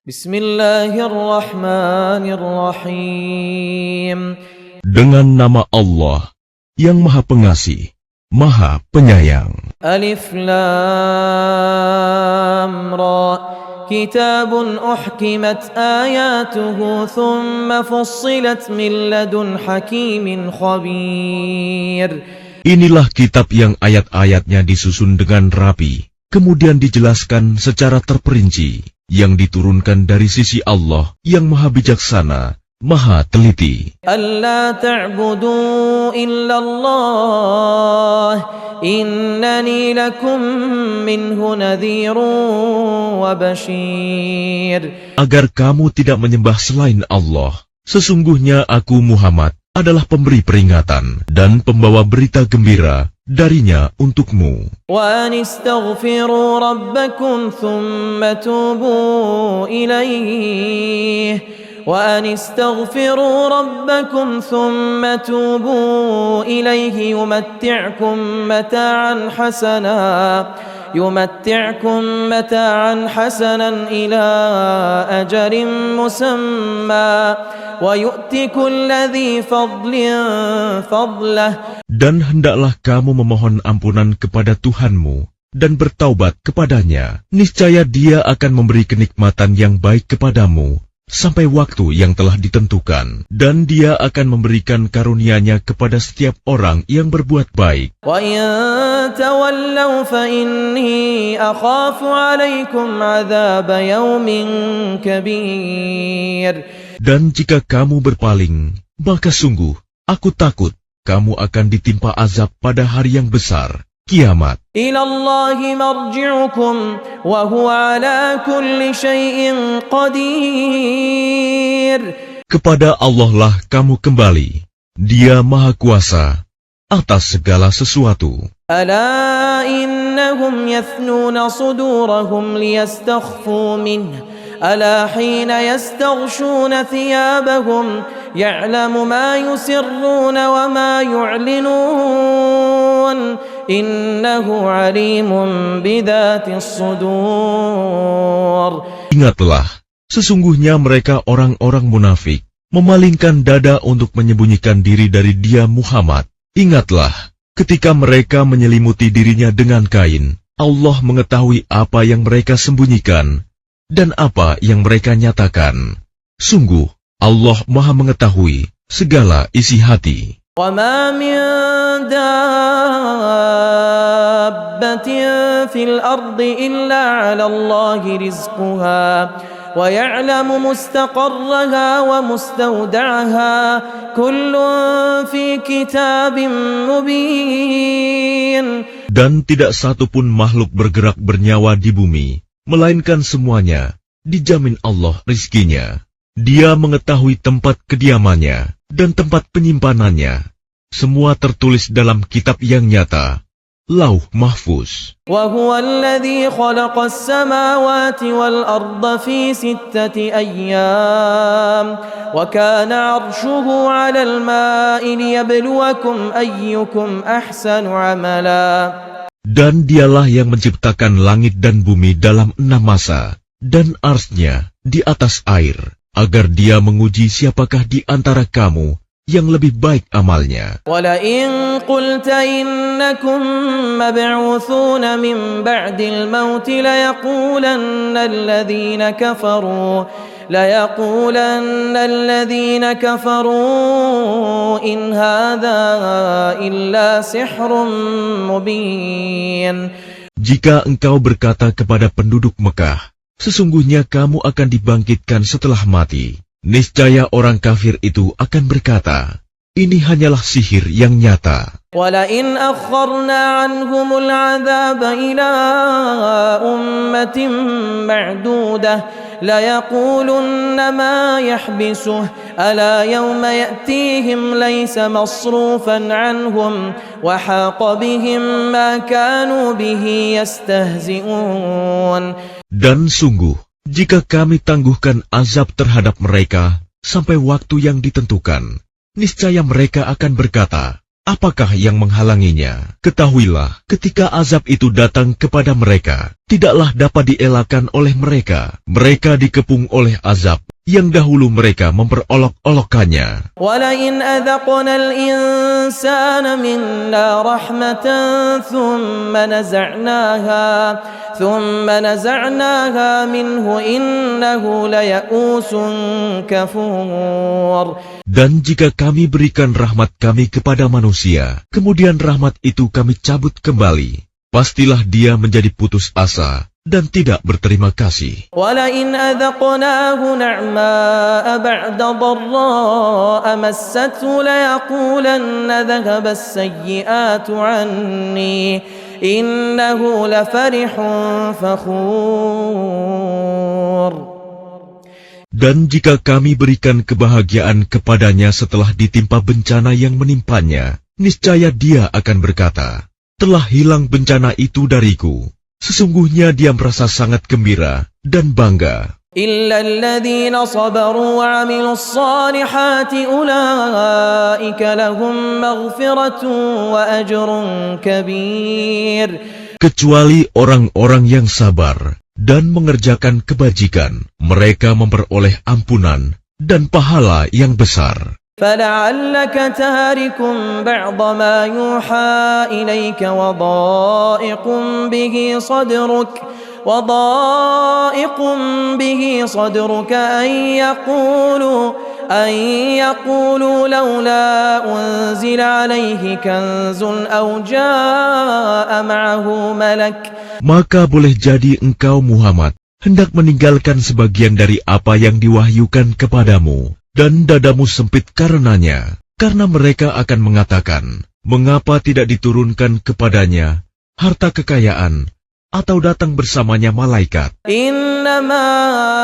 Bismillahirrahmanirrahim. Dengan nama Allah yang Maha Pengasih, Maha Penyayang. Alif Lam Ra. Kitabun uhkimat ayatuhu thumma fussilat min ladun hakimin khabir. Inilah kitab yang ayat-ayatnya disusun dengan rapi, kemudian dijelaskan secara terperinci, yang diturunkan dari sisi Allah yang Maha Bijaksana, Maha Teliti. Alla ta'budu illallah, innani lakum minhu nadhirun wa bashir. Agar kamu tidak menyembah selain Allah, sesungguhnya aku Muhammad adalah pemberi peringatan dan pembawa berita gembira darinya untukmu. Wa anistaghfiru rabbakum thumma tubu ilaihi. وأنستغفروا ربكم ثم توبوا إليه يمتعكم متاعا حسنا إلى أجل مسمى ويؤتي كل ذي فضل فضله. Dan hendaklah kamu memohon ampunan kepada Tuhanmu dan bertaubat kepadanya. Niscaya Dia akan memberi kenikmatan yang baik kepadamu sampai waktu yang telah ditentukan, dan Dia akan memberikan karunia-Nya kepada setiap orang yang berbuat baik. Wa in tawallaw fa inni akhafu 'alaykum 'adzab yaumin kabir. Dan jika kamu berpaling, maka sungguh aku takut kamu akan ditimpa azab pada hari yang besar, kiamat. Ilallahi marji'ukum wa huwa ala kulli syai'in qadir. Kepada Allah lah kamu kembali. Dia Maha Kuasa atas segala sesuatu. Ala innahum yathnuna sudurahum liyastakhfu minhu. Ala hina yastaghshuna thiyabahum ya'lamu ma yusirruna wa ma yu'linun. Innahu alimun bidzatis sudur. Ingatlah, sesungguhnya mereka orang-orang munafik memalingkan dada untuk menyembunyikan diri dari Dia Muhammad. Ingatlah, ketika mereka menyelimuti dirinya dengan kain, Allah mengetahui apa yang mereka sembunyikan dan apa yang mereka nyatakan. Sungguh, Allah Maha mengetahui segala isi hati. وَمَا مِن دَابَّةٍ فِي الْأَرْضِ إِلَّا عَلَى اللَّهِ رِزْقُهَا وَيَعْلَمُ مُسْتَقَرَّهَا وَمُسْتَوْدَعَهَا كُلٌّ فِي كِتَابٍ مُبِينٍ. Dan tidak satu pun makhluk bergerak bernyawa di bumi, melainkan semuanya dijamin Allah rizkinya. Dia mengetahui tempat kediamannya dan tempat penyimpanannya. Semua tertulis dalam kitab yang nyata, Lauh Mahfuz. وَهُوَ الَّذِي خَلَقَ السَّمَاوَاتِ وَالْأَرْضَ فِي 6 أَيَّامٍ وَكَانَ عَرْشُهُ عَلَى الْمَاءِ لِيَبْلُوَكُمْ أَيُّكُمْ أَحْسَنُ عَمَلًا. Dan Dialah yang menciptakan langit dan bumi dalam 6 masa, dan arsy-Nya di atas air, agar Dia menguji siapakah di antara kamu yang lebih baik amalnya. وَلَئِن قُلْتَ إِنَّكُمْ مَبْعُوثُونَ مِنْ بَعْدِ الْمَوْتِ لَيَقُولَنَّ الَّذِينَ كَفَرُوا إِنْ هَذَا إِلَّا سِحْرٌ مُبِينٌ. Jika engkau berkata kepada penduduk Mekah, sesungguhnya kamu akan dibangkitkan setelah mati, niscaya orang kafir itu akan berkata, ini hanyalah sihir yang nyata. وَلَئِنْ أَخَّرْنَا عَنْهُمُ الْعَذَابَ إِلَىٰ أُمَّةٍ مَّعْدُودَةٍ لَيَقُولُنَّ مَا يَحْبِسُهُ أَلَا يَوْمَ يَأْتِيهِمْ لَيْسَ مَصْرُوفًا عَنْهُمْ وَحَاقَ بِهِم مَّا كَانُوا بِهِ يَسْتَهْزِئُونَ. Dan sungguh, jika kami tangguhkan azab terhadap mereka sampai waktu yang ditentukan, niscaya mereka akan berkata, apakah yang menghalanginya? Ketahuilah, ketika azab itu datang kepada mereka, tidaklah dapat dielakkan oleh mereka. Mereka dikepung oleh azab yang dahulu mereka memperolok-olokkannya. وَلَئِنْ أَذَقْنَا الْإِنسَانَ مِنَّا رَحْمَةً ثُمَّ نَزَعْنَاهَا مِنْهُ إِنَّهُ لَيَئُوسٌ كَفُورٌ. Dan jika kami berikan rahmat kami kepada manusia, kemudian rahmat itu kami cabut kembali, pastilah dia menjadi putus asa dan tidak berterima kasih. وَلَئِنْ أَذَقْنَاهُ نَعْمَاءَ بَعْدَ ضَرَّاءَ مَسَّتْهُ لَيَقُولَنَّ ذَهَبَ السَّيِّئَاتُ عَنِّي إِنَّهُ لَفَرِحٌ فَخُورٌ. Dan jika kami berikan kebahagiaan kepadanya setelah ditimpa bencana yang menimpanya, niscaya dia akan berkata, telah hilang bencana itu dariku. Sesungguhnya dia merasa sangat gembira dan bangga. إِلَّا الَّذِينَ صَبَرُوا وَعَمِلُوا الصَّالِحَاتِ أُولَئِكَ لَهُم مَّغْفِرَةٌ وَأَجْرٌ كَبِيرٌ. Kecuali orang-orang yang sabar dan mengerjakan kebajikan, mereka memperoleh ampunan dan pahala yang besar. فَلَعَلَّكَ تَارِكٌ بَعْضَ مَا يُوحَى إِلَيْكَ وَضَائِقٌ بِهِ صَدْرُكَ أَن يَقُولُوا لَوْلَا أُنزِلَ عَلَيْهِ كَنزٌ أَوْ جَاءَ مَعَهُ مَلَكٌ. Maka boleh jadi engkau Muhammad hendak meninggalkan sebagian dari apa yang diwahyukan kepadamu, dan dadamu sempit karenanya, karena mereka akan mengatakan, mengapa tidak diturunkan kepadanya harta kekayaan, atau datang bersamanya malaikat. إِنَّمَا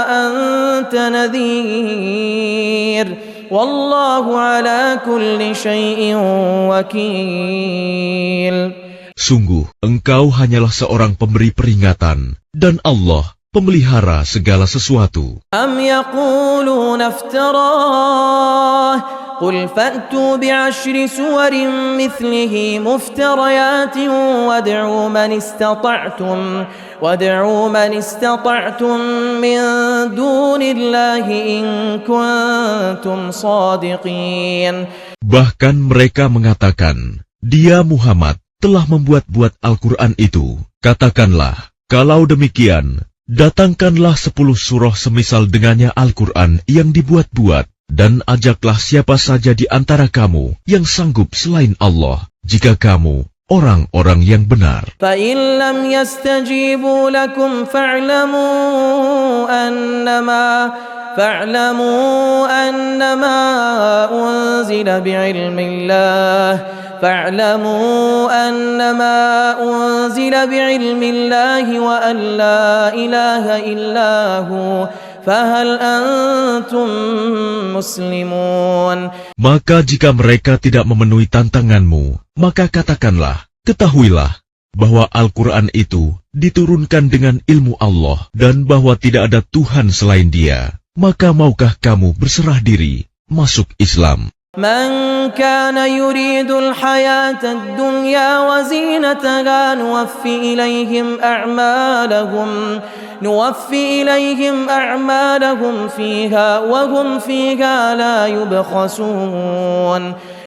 أَنْتَ نَذِيرٌ وَاللَّهُ عَلَى كُلِّ شَيْءٍ وَكِيلٌ. Sungguh, engkau hanyalah seorang pemberi peringatan, dan Allah pemelihara segala sesuatu. أَمْ يَقُولُونَ افْتَرَاهُ قُلْ فَأْتُوا بِعَشْرِ سُوَرٍ مِثْلِهِ مُفْتَرَيَاتٍ وَادْعُوا مَنِ اسْتَطَعْتُم مِّن دُونِ اللَّهِ إِن كُنتُمْ صَادِقِينَ. Bahkan mereka mengatakan, dia Muhammad telah membuat-buat Al-Quran itu. Katakanlah, kalau demikian, datangkanlah 10 surah semisal dengannya Al-Quran yang dibuat-buat, dan ajaklah siapa saja di antara kamu yang sanggup selain Allah, jika kamu orang-orang yang benar. فَإِن لَّمْ يَسْتَجِيبُوا لَكُمْ فَاعْلَمُوا أَنَّمَا أُنزِلَ بِعِلْمِ اللَّهِ وَأَن لَّا إِلَٰهَ إِلَّا هُوَ فَهَلْ أَنتُم مُّسْلِمُونَ. Maka jika mereka tidak memenuhi tantanganmu, maka katakanlah, ketahuilah bahwa Al-Quran itu diturunkan dengan ilmu Allah dan bahwa tidak ada Tuhan selain Dia. Maka maukah kamu berserah diri masuk Islam? من كان يريد الحياة الدنيا وزينتها نوفي إليهم أعمالهم فيها وهم فيها لا يبخسون.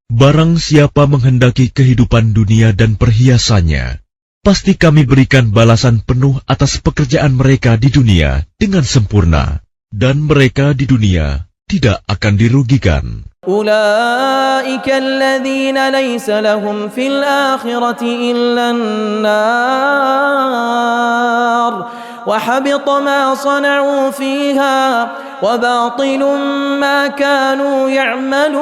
Barang siapa menghendaki kehidupan dunia dan perhiasannya, pasti kami berikan balasan penuh atas pekerjaan mereka di dunia dengan sempurna, dan mereka di dunia tidak akan dirugikan. أولئك الذين ليس لهم في الآخرة إلا النار وحبط ما صنعوا فيها وباطل ما كانوا يعملون.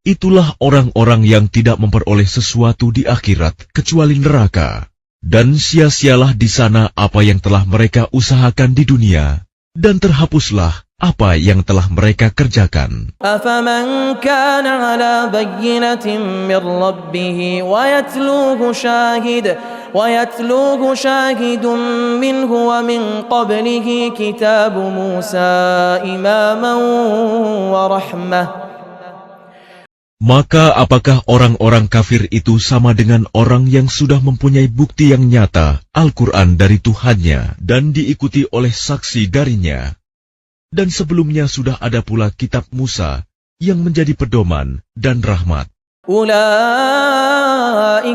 Itulah orang-orang yang tidak memperoleh sesuatu di akhirat kecuali neraka, dan sia-sialah di sana apa yang telah mereka usahakan di dunia, dan terhapuslah apa yang telah mereka kerjakan. أفمن كان على بينة من ربه ويتلوه شاهد منه ومن قبله كتاب موسى إماما ورحمة Maka apakah orang-orang kafir itu sama dengan orang yang sudah mempunyai bukti yang nyata Al-Quran dari Tuhannya dan diikuti oleh saksi darinya? Dan sebelumnya sudah ada pula kitab Musa yang menjadi pedoman dan rahmat. أولئك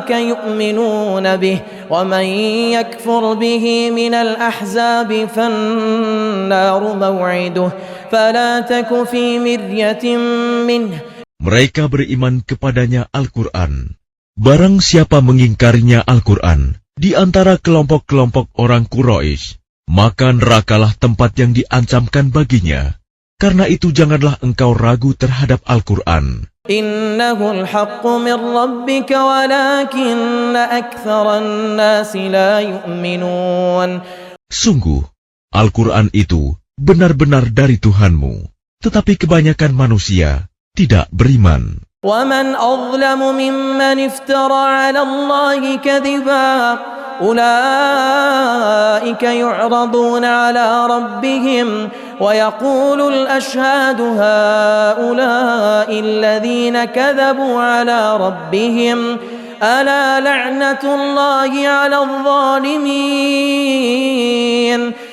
يؤمنون به ومن يكفر به من الأحزاب فالنار موعده فلا تك في مرية منه. Mereka beriman kepadanya Al-Quran. Barang siapa mengingkarinya Al-Quran di antara kelompok-kelompok orang Quraisy, maka nerakalah tempat yang diancamkan baginya. Karena itu janganlah engkau ragu terhadap Al-Quran. Innahu al-haqqu min rabbika walakinna aktharan nasi la yu'minun. Sungguh, Al-Quran itu benar-benar dari Tuhanmu, tetapi kebanyakan manusia tidak beriman. وَمَنْ أَظْلَمُ مِمَّنِ افْتَرَى عَلَى اللَّهِ كَذِبًا أُولَئِكَ يُعْرَضُونَ عَلَى رَبِّهِمْ وَيَقُولُ الْأَشْهَادُ هَؤُلَاءِ الَّذِينَ كَذَبُوا عَلى رَبِّهِمْ أَلَا لَعْنَةُ اللَّهِ عَلَى الظَّالِمِينَ.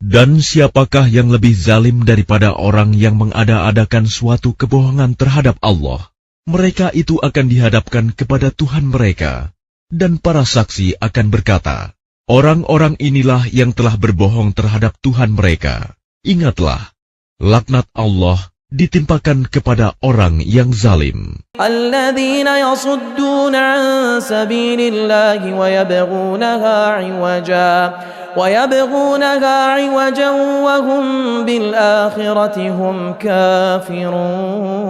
Dan siapakah yang lebih zalim daripada orang yang mengada-adakan suatu kebohongan terhadap Allah? Mereka itu akan dihadapkan kepada Tuhan mereka, dan para saksi akan berkata, orang-orang inilah yang telah berbohong terhadap Tuhan mereka. Ingatlah, laknat Allah ditimpakan kepada orang yang zalim. Alladzina yasudduna an sabilillahi wa yabghunaha 'iwajan wa hum bil akhirati hum kafirun.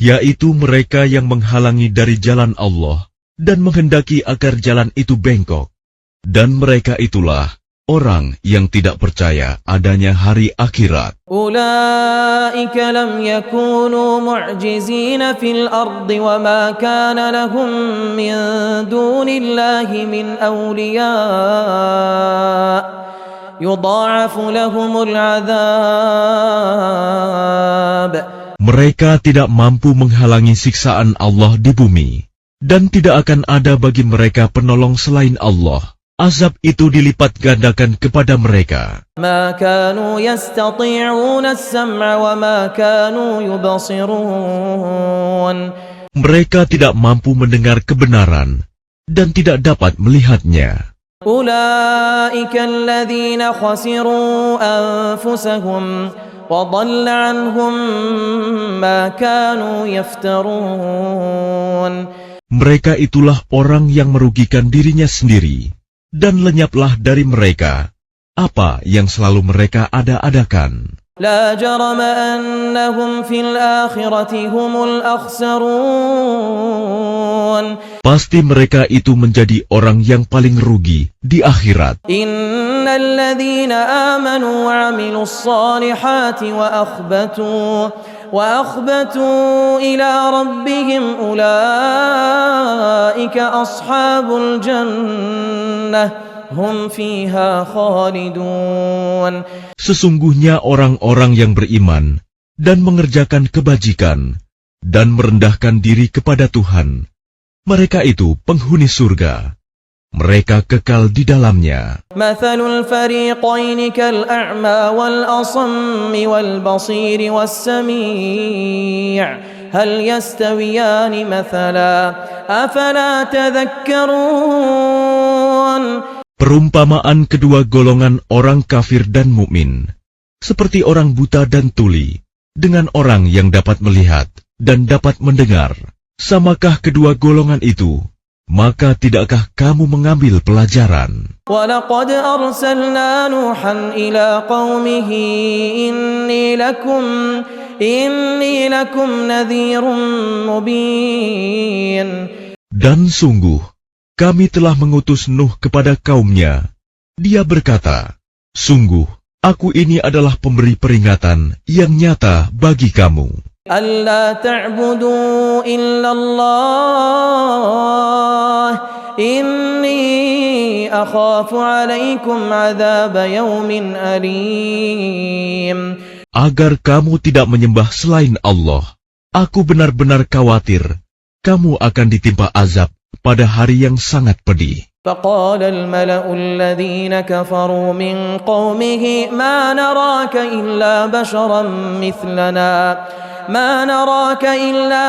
Yaitu mereka yang menghalangi dari jalan Allah dan menghendaki agar jalan itu bengkok. Dan mereka itulah orang yang tidak percaya adanya hari akhirat. Ulaika lam yakunu mu'jizina fil ardi wa ma kana lahum min dunillahi min awliya yudha'afu lahumul 'adzab. Mereka tidak mampu menghalangi siksaan Allah di bumi, dan tidak akan ada bagi mereka penolong selain Allah. Azab itu dilipat gandakan kepada mereka. Ma kanu yastati'una as-sam'a wa ma kanu yubsirun. Mereka tidak mampu mendengar kebenaran dan tidak dapat melihatnya. Ulaika alladhina khasiru anfusahum wa dhalla 'anhum ma kanu yaftarun. Mereka itulah orang yang merugikan dirinya sendiri, dan lenyaplah dari mereka apa yang selalu mereka ada-adakan. La jarama annahum fil akhirati humul akhsarun. Pasti mereka itu menjadi orang yang paling rugi di akhirat. Innal ladzina amanu wa 'amilus salihati wa akhbatu ila rabbihim ulaika ashabul jannah hum fiha khalidun. Sesungguhnya orang-orang yang beriman dan mengerjakan kebajikan dan merendahkan diri kepada Tuhan, mereka itu penghuni surga. Mereka kekal di dalamnya. Mathalul fariqaini kal'a'ma wal asammi wal basiri was sami' hal yastawiyani mathala afala tadhakkarun. Perumpamaan kedua golongan orang kafir dan mukmin, seperti orang buta dan tuli, dengan orang yang dapat melihat dan dapat mendengar. Samakah kedua golongan itu? Maka tidakkah kamu mengambil pelajaran? وَلَقَدْ أَرْسَلْنَا نُوحًا إِلَى قَوْمِهِ إِنِّي لَكُمْ نَذِيرٌ مُبِينٌ. Dan sungguh, kami telah mengutus Nuh kepada kaumnya. Dia berkata, sungguh, aku ini adalah pemberi peringatan yang nyata bagi kamu. أَلَّا تَعْبُدُوا إِلَّا اللَّهَ إِنِّي أَخَافُ عَلَيْكُمْ عَذَابَ يَوْمٍ أَلِيمٍ. Agar kamu tidak menyembah selain Allah, Aku benar-benar khawatir kamu akan ditimpa azab pada hari yang sangat pedih. فقال الملأ الذين كفروا من قومه ما نراك إلا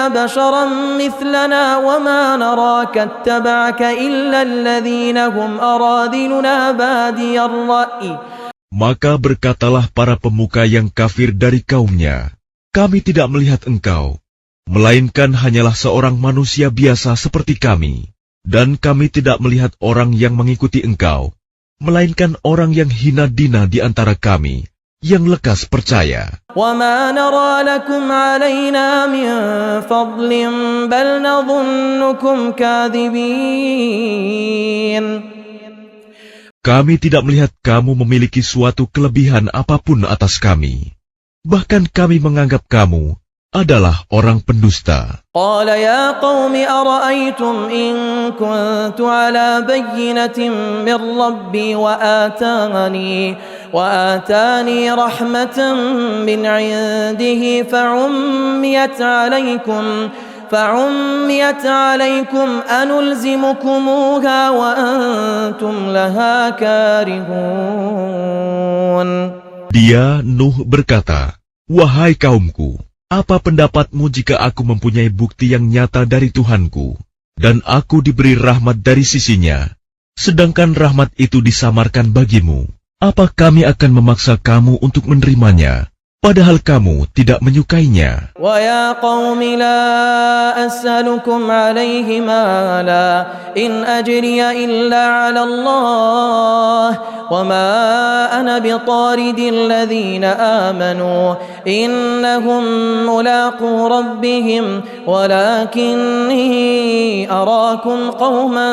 بشرا مثلنا وما نراك اتبعك إلا الذين هم أراذلنا بادي الرأي. Maka berkatalah para pemuka yang kafir dari kaumnya, kami tidak melihat engkau, melainkan hanyalah seorang manusia biasa seperti kami. Dan kami tidak melihat orang yang mengikuti engkau, melainkan orang yang hina dina di antara kami, yang lekas percaya. وَمَا نَرَى لَكُمْ عَلَيْنَا مِنْ فَضْلٍ بَلْ نَظُنُّكُمْ كَاذِبِينَ. Kami tidak melihat kamu memiliki suatu kelebihan apapun atas kami. Bahkan kami menganggap kamu adalah orang pendusta. قال يا قوم أرأيتم إن كنت على بينة من ربي وآتاني رحمة من عنده فعميت عليكم أنلزمكموها وأنتم لها كارهون. Dia, Nuh, berkata, wahai kaumku, apa pendapatmu jika aku mempunyai bukti yang nyata dari Tuhanku, dan aku diberi rahmat dari sisinya, sedangkan rahmat itu disamarkan bagimu? Apa kami akan memaksa kamu untuk menerimanya, padahal kamu tidak menyukainya? وَيَا قَوْمِ لَا أَسْأَلُكُمْ عَلَيْهِ مَالًا إِنْ أَجْرِيَ إِلَّا عَلَى اللَّهِ وَمَا أَنَا بِطَارِدِ الَّذِينَ آمَنُوا إِنَّهُمْ مُلَاقُو رَبِّهِمْ وَلَكِنِّي أَرَاكُمْ قَوْمًا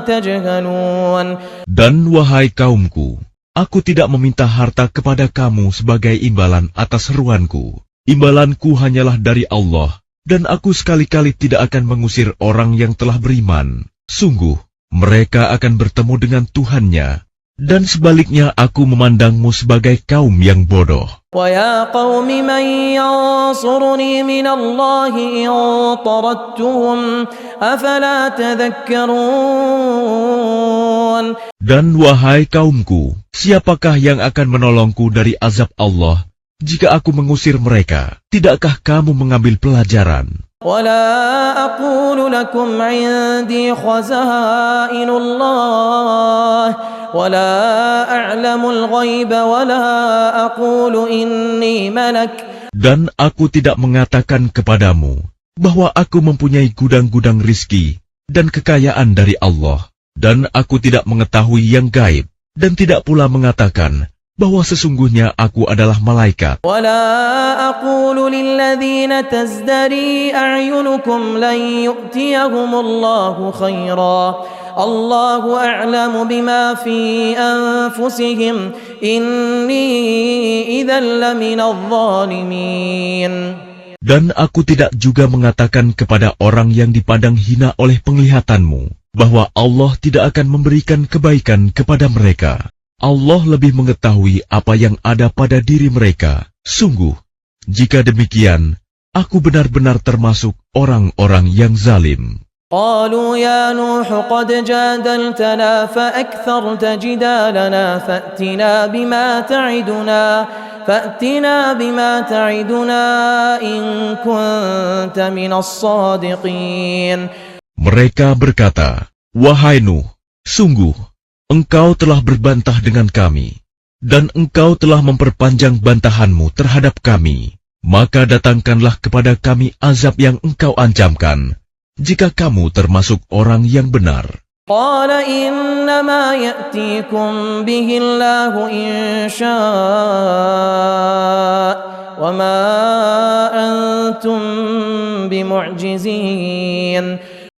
تَجْهَلُونَ. Dan wahai kaumku, aku tidak meminta harta kepada kamu sebagai imbalan atas seruanku. Imbalanku hanyalah dari Allah, dan aku sekali-kali tidak akan mengusir orang yang telah beriman. Sungguh, mereka akan bertemu dengan Tuhannya, dan sebaliknya aku memandangmu sebagai kaum yang bodoh. وَيَا قَوْمِ مَنْ يَنْصُرُنِي مِنَ اللَّهِ إِنْ طَرَدتُّهُمْ أَفَلَا تَذَكَّرُونَ. Dan wahai kaumku, siapakah yang akan menolongku dari azab Allah jika aku mengusir mereka? Tidakkah kamu mengambil pelajaran? وَلَا أَقُولُ لَكُمْ عِنْدِي خَزَائِنُ اللَّهِ وَلَا أَعْلَمُ الْغَيْبَ وَلَا أَقُولُ إِنِّي مَلَكٌ. Dan aku tidak mengatakan kepadamu bahwa aku mempunyai gudang-gudang rizki dan kekayaan dari Allah. Dan aku tidak mengetahui yang gaib, dan tidak pula mengatakan bahwa sesungguhnya aku adalah malaikat. وَلَا أَقُولُ لِلَّذِينَ تَزْدَرِي أَعْيُنُكُمْ لَنْ يُؤْتِيَهُمُ اللَّهُ خَيْرًا اللَّهُ أَعْلَمُ بِمَا فِي أَنفُسِهِمْ إِنِّي إِذًا لَمِنَ الظَّالِمِينَ. Dan aku tidak juga mengatakan kepada orang yang dipandang hina oleh penglihatanmu bahwa Allah tidak akan memberikan kebaikan kepada mereka. Allah lebih mengetahui apa yang ada pada diri mereka. Sungguh, jika demikian, aku benar-benar termasuk orang-orang yang zalim. قالوا يا نوح قد جادلتنا فأكثرت جدالنا فأتنا بما تعدنا إن كنت من الصادقين. Mereka berkata, wahai Nuh, sungguh, engkau telah berbantah dengan kami, dan engkau telah memperpanjang bantahanmu terhadap kami. Maka datangkanlah kepada kami azab yang engkau ancamkan, jika kamu termasuk orang yang benar. قال إنما يأتيكم به الله إن شاء وما أنتم بمعجزين.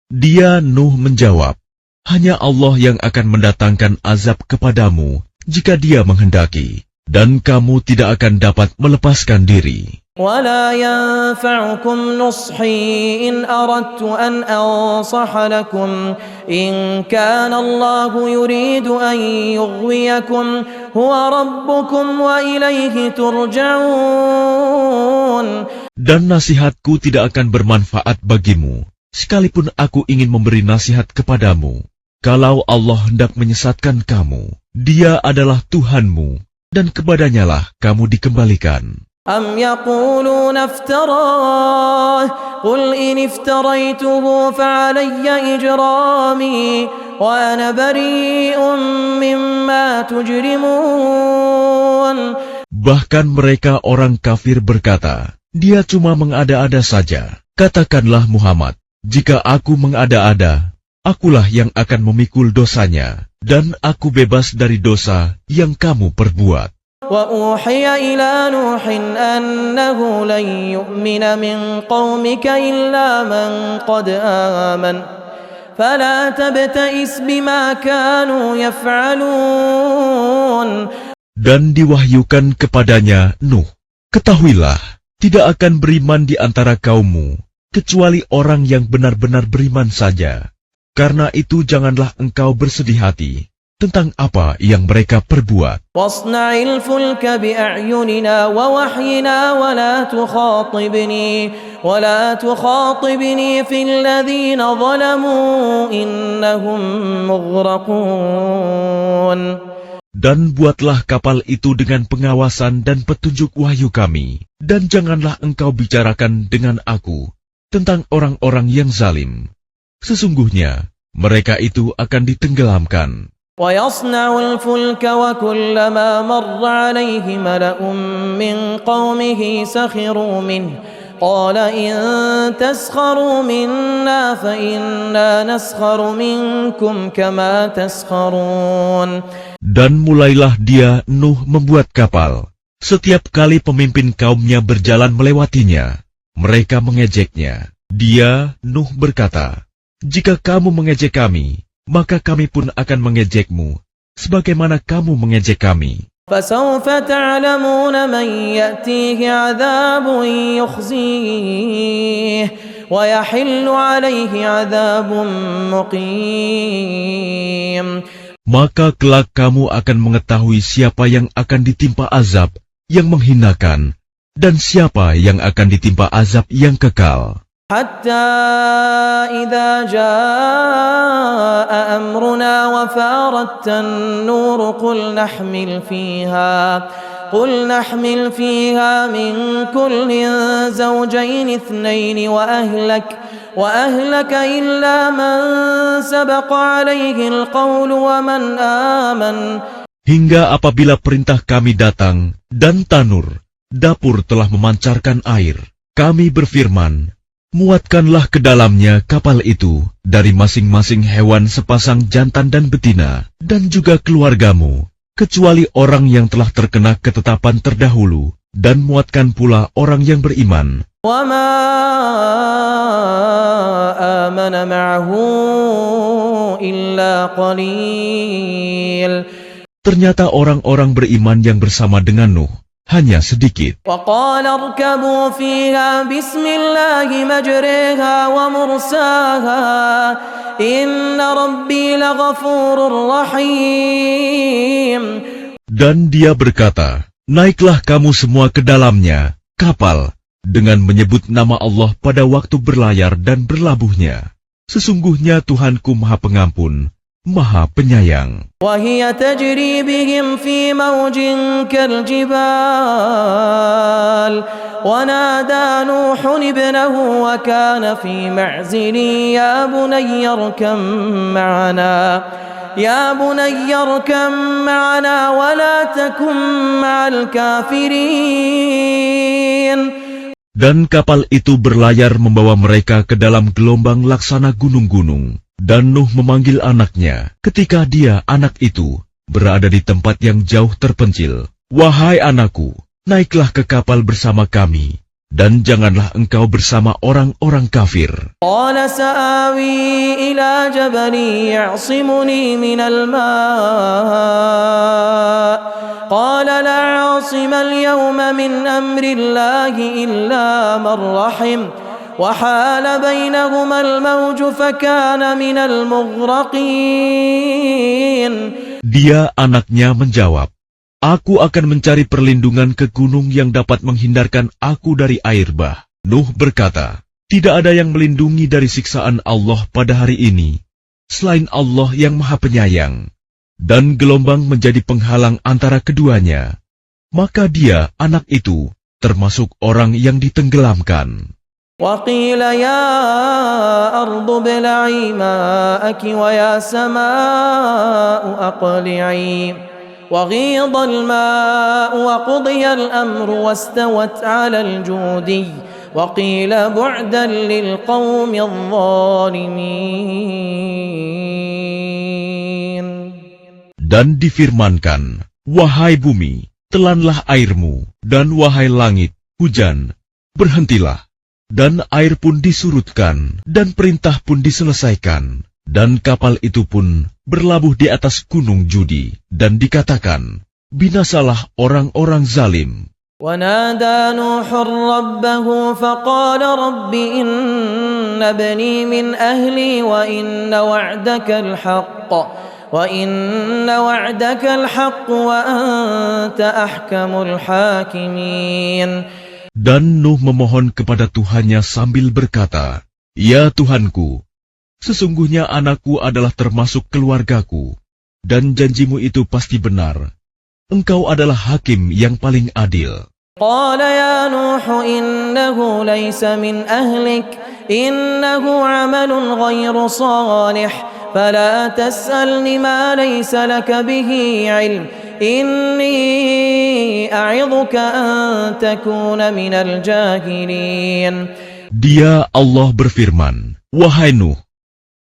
Dia, Nuh, menjawab, hanya Allah yang akan mendatangkan azab kepadamu jika Dia menghendaki, dan kamu tidak akan dapat melepaskan diri. ولا ينفعكم نصحي إن أردت أن أنصح لكم إن كان الله يريد أن يغويكم هو ربكم وإليه ترجعون. Dan nasihatku tidak akan bermanfaat bagimu, sekalipun aku ingin memberi nasihat kepadamu. Kalau Allah hendak menyesatkan kamu, Dia adalah Tuhanmu, dan kepadanyalah kamu dikembalikan. أم يقولون افتراه قل إن افتريته فعلي إجرامي وأنا بريء مما تجرمون. Bahkan mereka orang kafir berkata, dia cuma mengada-ada saja. Katakanlah Muhammad, jika aku mengada-ada, akulah yang akan memikul dosanya, dan aku bebas dari dosa yang kamu perbuat. وأوحي إلى نوح أنه لن يؤمن من قومك إلا من قد آمن فلا تبتئس بما كانوا يفعلون. Dan diwahyukan kepadanya Nuh, ketahuilah, tidak akan beriman di antara kaummu, kecuali orang yang benar-benar beriman saja. Karena itu janganlah engkau bersedih hati tentang apa yang mereka perbuat. واصنع الفلك بأعيننا ووحينا ولا تخاطبني في الذين ظلموا إنهم مغرقون. Dan buatlah kapal itu dengan pengawasan dan petunjuk wahyu kami, dan janganlah engkau bicarakan dengan aku tentang orang-orang yang zalim. Sesungguhnya mereka itu akan ditenggelamkan. ويصنع الفلك وكلما مر عليه ملأ من قومه سخروا منه قال إن تسخروا منا فإنا نسخر منكم كما تسخرون. Dan mulailah dia Nuh membuat kapal. Setiap kali pemimpin kaumnya berjalan melewatinya, mereka mengejeknya. Dia Nuh berkata, jika kamu mengejek kami, maka kami pun akan mengejekmu, sebagaimana kamu mengejek kami. فسوف تعلمون من يأتيه عذاب يخزيه ويحل عليه عذاب مقيم. Maka kelak kamu akan mengetahui siapa yang akan ditimpa azab yang menghinakan, dan siapa yang akan ditimpa azab yang kekal. حتى إذا جاء أمرنا وفارت النور قل نحمل فيها من كل زوجين اثنين وأهلك إلا من سبق عليه القول ومن آمن. Hingga apabila perintah kami datang dan tanur, dapur telah memancarkan air, kami berfirman, muatkanlah ke dalamnya kapal itu dari masing-masing hewan sepasang jantan dan betina, dan juga keluargamu, kecuali orang yang telah terkena ketetapan terdahulu, dan muatkan pula orang yang beriman. وَمَا آمَنَ مَعَهُ إِلَّا قَلِيلٌ. Ternyata orang-orang beriman yang bersama dengan Nuh hanya sedikit. وَقَالَ ارْكَبُوا فِيهَا بِسْمِ اللَّهِ مَجْرَاهَا وَمُرْسَاهَا إِنَّ رَبِّي لَغَفُورٌ رَحِيمٌ. Dan dia berkata, naiklah kamu semua ke dalamnya, kapal, dengan menyebut nama Allah pada waktu berlayar dan berlabuhnya. Sesungguhnya Tuhanku Maha Pengampun, Maha Penyayang. وَهِيَ تَجْرِي بِهِمْ فِي مَوْجٍ كَالْجِبَالِ وَنَادَى نُوحٌ ابْنَهُ وَكَانَ فِي مَعْزِلٍ يَا بُنَيَّ ارْكَبْ مَعَنَا وَلَا تَكُنْ مَعَ الْكَافِرِينَ. Dan kapal itu berlayar membawa mereka ke dalam gelombang laksana gunung-gunung. Dan Nuh memanggil anaknya ketika dia, anak itu, berada di tempat yang jauh terpencil. Wahai anakku, naiklah ke kapal bersama kami, dan janganlah engkau bersama orang-orang kafir. قَالَ سَآوِي إِلَى جَبَلٍ يَعْصِمُنِي مِنَ الْمَاءِ قَالَ لَا عَاصِمَ الْيَوْمَ مِنْ أَمْرِ اللَّهِ إِلَّا مَنْ رَحِمَ وحال بينهما الموج فكان من المغرقين. Dia anaknya menjawab, Aku akan mencari perlindungan ke gunung yang dapat menghindarkan aku dari air bah. Nuh berkata, tidak ada yang melindungi dari siksaan Allah pada hari ini, selain Allah yang Maha Penyayang. Dan gelombang menjadi penghalang antara keduanya. Maka dia, anak itu, termasuk orang yang ditenggelamkan. وقيل يا أرض ابلعي ماءك ويا سماء أقلعي وغيض الماء وقضي الأمر واستوت على الجودي وقيل بعدا للقوم الظالمين. Dan difirmankan, wahai bumi, telanlah airmu, dan wahai langit, hujan, berhentilah. Dan air pun disurutkan, dan perintah pun diselesaikan. Dan kapal itu pun berlabuh di atas gunung Judi, dan dikatakan, binasalah orang-orang zalim. ونادى نوح ربه فقال رب إن ابني من أهلي وإن وعدك الحق وأنت أحكم الحاكمين. Dan Nuh memohon kepada Tuhannya sambil berkata, ya Tuhanku, sesungguhnya anakku adalah termasuk keluargaku, dan janjimu itu pasti benar. Engkau adalah hakim yang paling adil. قال يا نوح إنه ليس من أهلك إنه عمل غير صالح فلا تسألني ما ليس لك به علم إني أعظك أن تكون من الجاهلين. Dia Allah berfirman, wahai Nuh,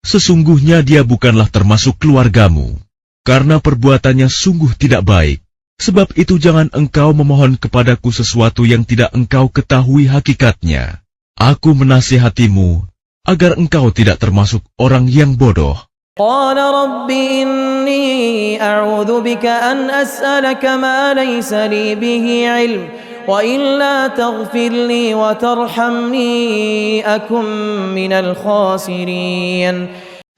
sesungguhnya dia bukanlah termasuk keluargamu, karena perbuatannya sungguh tidak baik. Sebab itu jangan engkau memohon kepadaku sesuatu yang tidak engkau ketahui hakikatnya. Aku menasihatimu agar engkau tidak termasuk orang yang bodoh. قال رب إني أعوذ بك أن أسألك ما ليس لي به علم وإلا تغفر لي وترحمني أكن من الخاسرين.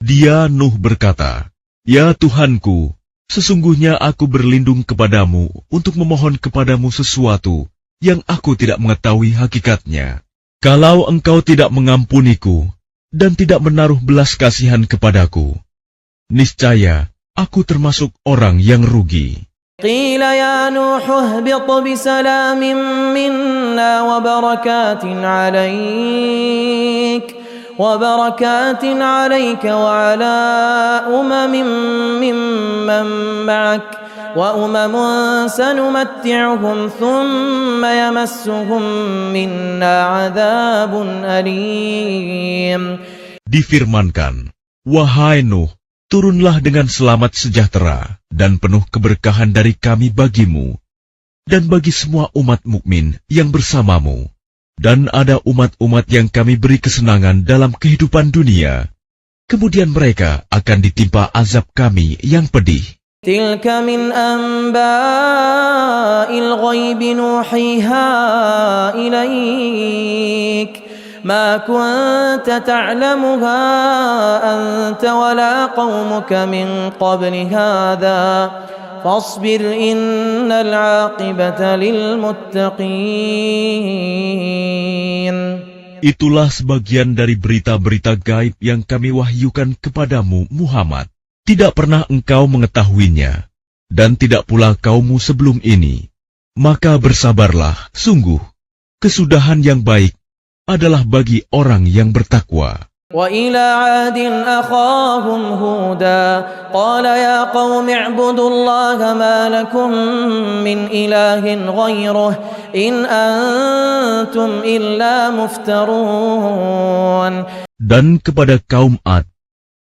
Dia Nuh berkata, ya Tuhanku, sesungguhnya aku berlindung kepadamu untuk memohon kepadamu sesuatu yang aku tidak mengetahui hakikatnya. Kalau engkau tidak mengampuniku dan tidak menaruh belas kasihan kepadaku, niscaya aku termasuk orang yang rugi. قيل يا نوح اهبط بسلام منا وبركات عليك وعلى ممن معك وأمم سنمتعهم ثم يمسهم منا عذاب أليم. Difirmankan, wahai Nuh, turunlah dengan selamat sejahtera dan penuh keberkahan dari kami bagimu dan bagi semua umat mukmin yang bersamamu. Dan ada umat-umat yang kami beri kesenangan dalam kehidupan dunia. Kemudian mereka akan ditimpa azab kami yang pedih. تلك من أنباء الغيب نوحيها إليك ما كنت تعلمها أنت ولا قومك من قبل هذا فاصبر إن العاقبة للمتقين. Itulah sebagian dari berita-berita gaib yang kami wahyukan kepadamu, Muhammad. Tidak pernah engkau mengetahuinya, dan tidak pula kaummu sebelum ini. Maka bersabarlah, sungguh, kesudahan yang baik adalah bagi orang yang bertakwa. وإلى عاد أخاهم هودا قال يا قوم اعبدوا الله ما لكم من إله غيره إن أنتم إلا مفترون. Dan kepada kaum Ad,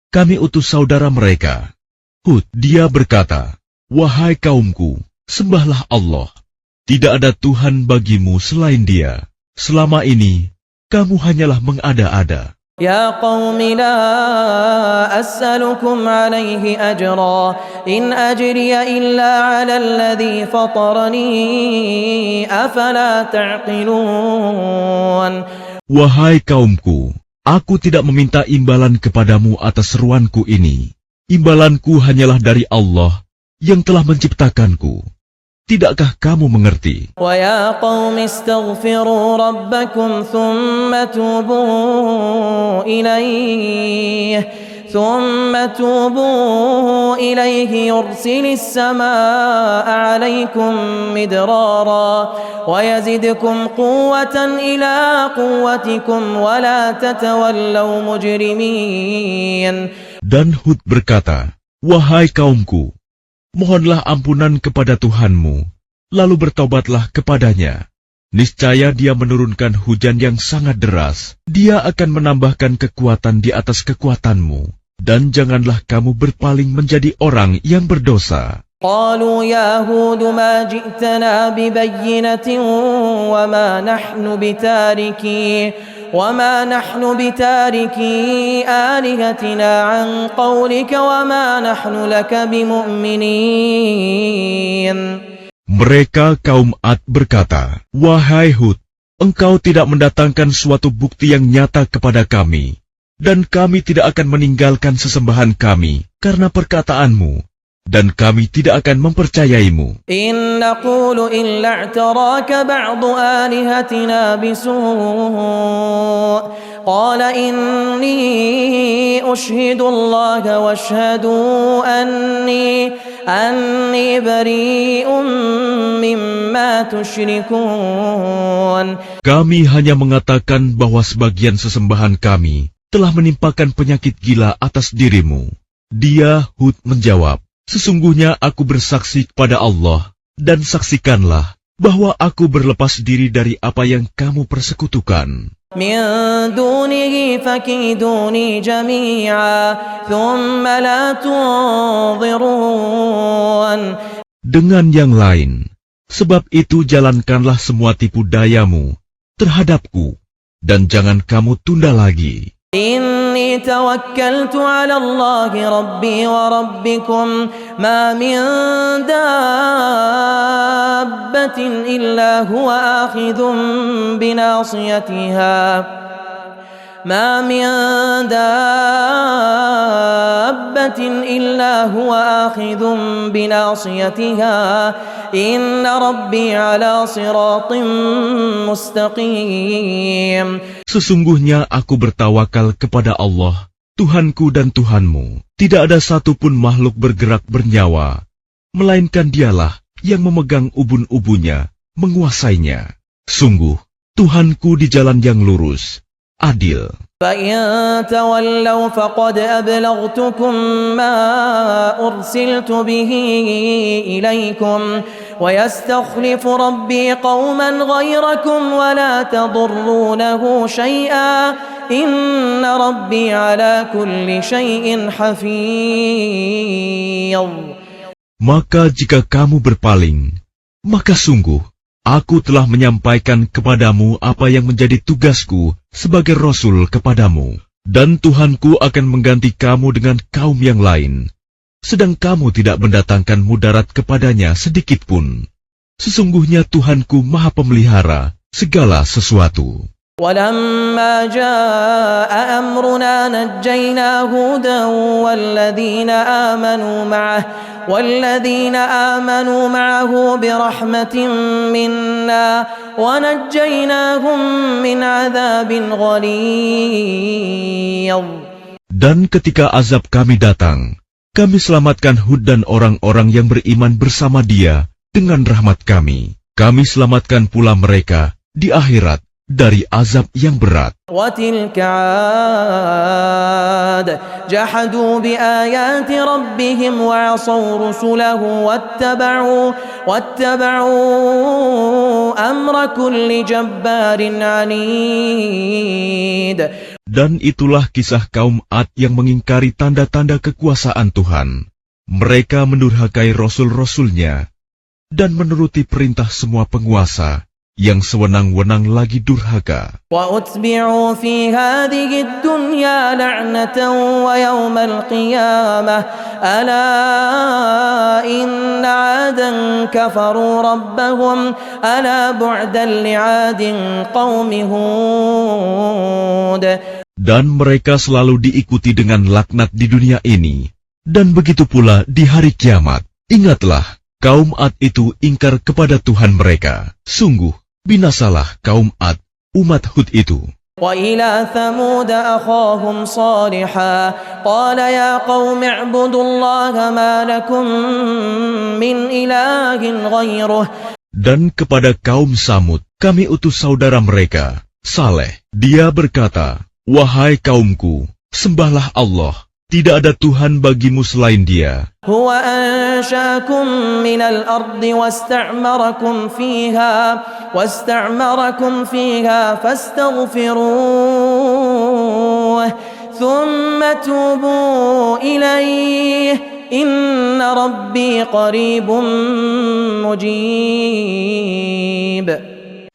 kami utus saudara mereka, Hud. Dia berkata, wahai kaumku, sembahlah Allah. Tidak ada Tuhan bagimu selain Dia. Selama ini, kamu hanyalah mengada-ada. يا قوم لا أسألكم عليه أجرا إن أجري إلا على الذي فطرني أفلا تعقلون. Wahai kaumku, aku tidak meminta imbalan kepadamu atas seruanku ini. Imbalanku hanyalah dari Allah yang telah menciptakanku. Tidakkah kamu mengerti? وَيَا قَوْمِ اسْتَغْفِرُوا رَبَّكُمْ ثُمَّ توبوا إليه يرسل السماء عليكم مدرارا ويزدكم قوة إلى قوتكم ولا تتولوا مجرمين. Dan Hud berkata, "Wahai kaumku, mohonlah ampunan kepada Tuhanmu, lalu bertobatlah kepadanya. Niscaya Dia menurunkan hujan yang sangat deras. Dia akan menambahkan kekuatan di atas kekuatanmu. Dan janganlah kamu berpaling menjadi orang yang berdosa." قالوا يا هود ما جئتنا ببينة وما نحن بتاركي آلهتنا عن قولك وما نحن لك بمؤمنين. Mereka kaum Ad berkata, "Wahai Hud, engkau tidak mendatangkan suatu bukti yang nyata kepada kami, dan kami tidak akan meninggalkan sesembahan kami karena perkataanmu, dan kami tidak akan mempercayaimu. إن نقول إلا اعتراك بعض آلهتنا بسوء قال إني أشهد الله واشهدوا أني بريء مما تشركون. Kami hanya mengatakan bahwa sebagian sesembahan kami telah menimpakan penyakit gila atas dirimu." Dia, Hud, menjawab, "Sesungguhnya aku bersaksi kepada Allah, dan saksikanlah bahwa aku berlepas diri dari apa yang kamu persekutukan. من دونه فكيدوني جميعا ثم لا تنظرون. Dengan yang lain, sebab itu jalankanlah semua tipu dayamu terhadapku, dan jangan kamu tunda lagi. إني توكلت على الله ربي وربكم ما من دابة إلا هو آخذ بناصيتها ما من دابة إلا هو آخذ بناصيتها إن ربي على صراط مستقيم. Sesungguhnya aku bertawakal kepada Allah, Tuhanku dan Tuhanmu. Tidak ada satupun makhluk bergerak bernyawa, melainkan Dialah yang memegang ubun-ubunnya, menguasainya. Sungguh, Tuhanku di jalan yang lurus, adil. فإن تولوا فقد أبلغتكم ما أرسلت به إليكم ويستخلف ربي قوما غيركم ولا تضرونه شيئا إن ربي على كل شيء حفيظ. Maka jika kamu berpaling, maka sungguh aku telah menyampaikan kepadamu apa yang menjadi tugasku sebagai Rasul kepadamu, dan Tuhanku akan mengganti kamu dengan kaum yang lain, sedang kamu tidak mendatangkan mudarat kepadanya sedikitpun. Sesungguhnya Tuhanku Maha Pemelihara segala sesuatu. ولما جاء أمرنا نجينا هودا والذين آمنوا معه برحمة منا ونجيناهم من عذاب غليظ. Dan ketika azab kami datang, kami selamatkan Hud dan orang-orang yang beriman bersama dia dengan rahmat kami. Kami selamatkan pula mereka di akhirat dari azab yang berat. وَتِلْكَ عَادٌ جَحَدُوا بِآيَاتِ رَبِّهِمْ وَعَصَوْا رُسُلَهُ وَاتَّبَعُوا أَمْرَ كُلِّ جَبَّارٍ عَنِيدٍ. Dan itulah kisah kaum Ad yang mengingkari tanda-tanda kekuasaan Tuhan. Mereka mendurhakai rasul-rasulnya dan menuruti perintah semua penguasa yang sewenang-wenang lagi durhaka. وَأُتْبِعُوا فِي هَذِهِ الدُّنْيَا لَعْنَةً وَيَوْمَ الْقِيَامَةِ أَلَا إِنَّ عَادًا كَفَرُوا رَبَّهُمْ أَلَا بُعْدًا لِعَادٍ قَوْمِ هُودٍ. Dan mereka selalu diikuti dengan laknat di dunia ini, dan begitu pula di hari kiamat. Ingatlah, Kaum Ad itu ingkar kepada Tuhan mereka. Sungguh, binasalah kaum Ad, umat Hud itu. وإلى ثمود أخاهم صالحا قال يا قوم اعبدوا الله ما لكم من إله غيره. Dan kepada kaum Samud, kami utus saudara mereka, Saleh. Dia berkata, wahai kaumku, sembahlah Allah. Tidak ada Tuhan bagimu selain Dia. هو أنشأكم من الأرض واستعمركم فيها فاستغفروه ثم توبوا إليه إن ربي قريب مجيب.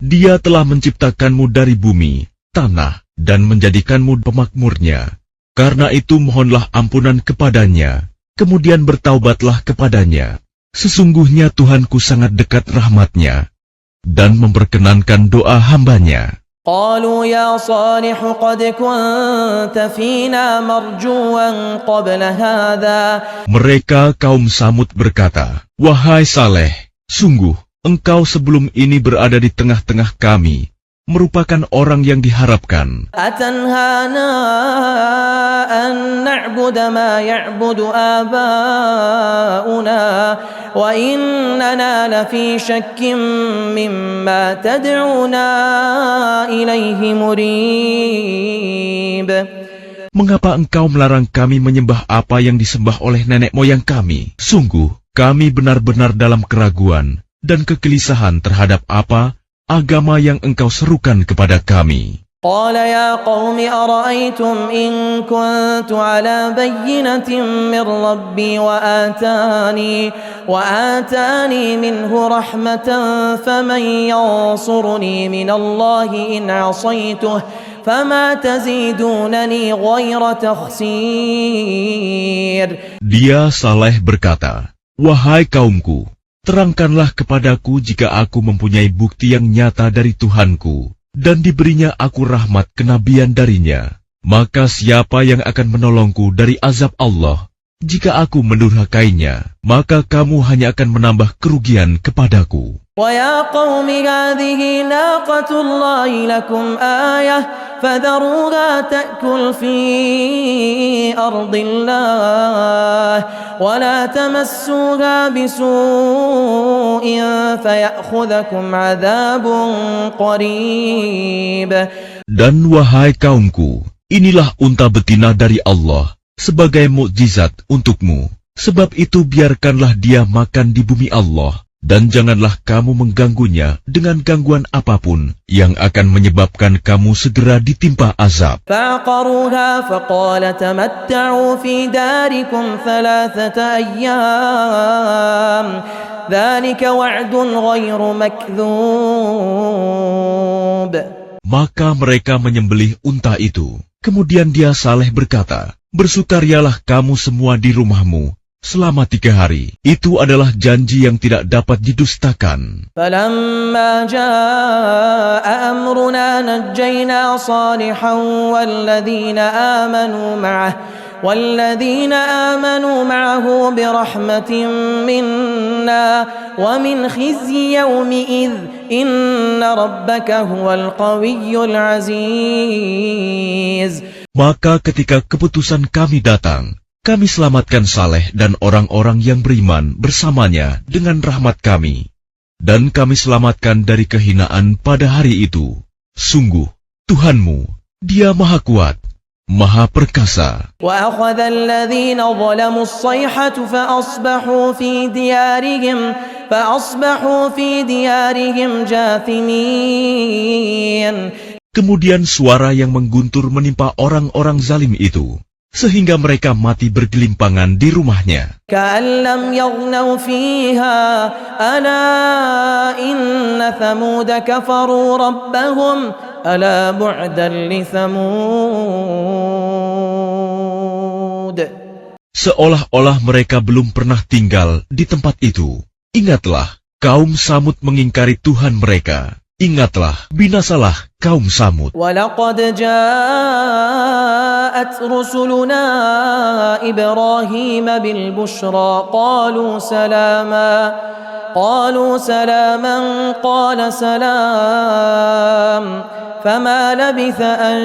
Dia telah menciptakanmu dari bumi, tanah, dan menjadikanmu pemakmurnya. Karena itu mohonlah ampunan kepadanya, kemudian bertaubatlah kepadanya. Sesungguhnya Tuhanku sangat dekat rahmatnya, dan memperkenankan doa hambanya. قالوا يا صالح قد كنت فينا مرجوا قبل هذا. Mereka kaum Samud berkata, wahai Saleh, sungguh engkau sebelum ini berada di tengah-tengah kami, merupakan orang yang diharapkan. أتنهانا أن نعبد ما يعبد آباؤنا وإننا لفي شك مما تدعونا إليه مريب. Mengapa engkau melarang kami menyembah apa yang disembah oleh nenek moyang kami? Sungguh, kami benar-benar dalam keraguan dan kegelisahan terhadap apa agama yang engkau serukan kepada kami. قال يا قوم أرأيتم إن كنت على بينة من ربي وآتاني منه رحمة فمن ينصرني من الله إن عصيته فما تزيدونني غير تخسير. Dia Saleh berkata, wahai kaumku, terangkanlah kepadaku jika aku mempunyai bukti yang nyata dari Tuhanku, dan diberinya aku rahmat kenabian darinya. Maka siapa yang akan menolongku dari azab Allah? Jika aku mendurhakainya, maka kamu hanya akan menambah kerugian kepadaku. وَيَا قَوْمِ هَٰذِهِ نَاقَةُ اللَّهِ لَكُمْ آيَةً فَذَرُوهَا تَأْكُلْ فِي أَرْضِ اللَّهِ وَلَا تَمَسُّوهَا بِسُوءٍ فَيَأْخُذَكُمْ عَذَابٌ قَرِيبٌ. Dan wahai kaumku, inilah unta betina dari Allah sebagai mukjizat untukmu. Sebab itu biarkanlah dia makan di bumi Allah. Dan janganlah kamu mengganggunya dengan gangguan apapun yang akan menyebabkan kamu segera ditimpa azab. فَعَقَرُوهَا فَقَالَ تَمَتَّعُوا فِي دَارِكُمْ 3 أَيَّامٍ ذَلِكَ وَعْدٌ غَيْرُ مَكْذُوبٍ. Maka mereka menyembelih unta itu. Kemudian dia Saleh berkata, bersukarialah kamu semua di rumahmu selama 3 hari. Itu adalah janji yang tidak dapat didustakan. فَلَمَّا جَاءَ أَمْرُنَا نَجَّيْنَا صَالِحًا وَالَّذِينَ آمَنُوا مَعَهُ بِرَحْمَةٍ مِّنَّا وَمِنْ خِزْيِ يَوْمِئِذٍ إِنَّ رَبَّكَ هُوَ الْقَوِيُّ الْعَزِيزُ. Maka ketika keputusan kami datang, kami selamatkan Saleh dan orang-orang yang beriman bersamanya dengan rahmat kami. Dan kami selamatkan dari kehinaan pada hari itu. Sungguh, Tuhanmu, Dia Maha Kuat, Maha Perkasa. وَأَخَذَ الَّذِينَ ظَلَمُوا الصَّيْحَةُ فَأَصْبَحُوا فِي دِيَارِهِمْ جَاثِمِينَ. Kemudian suara yang mengguntur menimpa orang-orang zalim itu, sehingga mereka mati bergelimpangan di rumahnya. كَأَن لَّمْ يَغْنَوْا فِيهَا أَلَا إِنَّ ثَمُودَ كَفَرُوا رَبَّهُمْ أَلَا بُعْدًا لِثَمُودَ. Seolah-olah mereka belum pernah tinggal di tempat itu. Ingatlah, kaum Samud mengingkari Tuhan mereka. Ingatlah, binasalah kaum Samud. ولقد جاءت رسلنا إبراهيم بالبشرى قالوا سلاما قال سلام فما لبث أن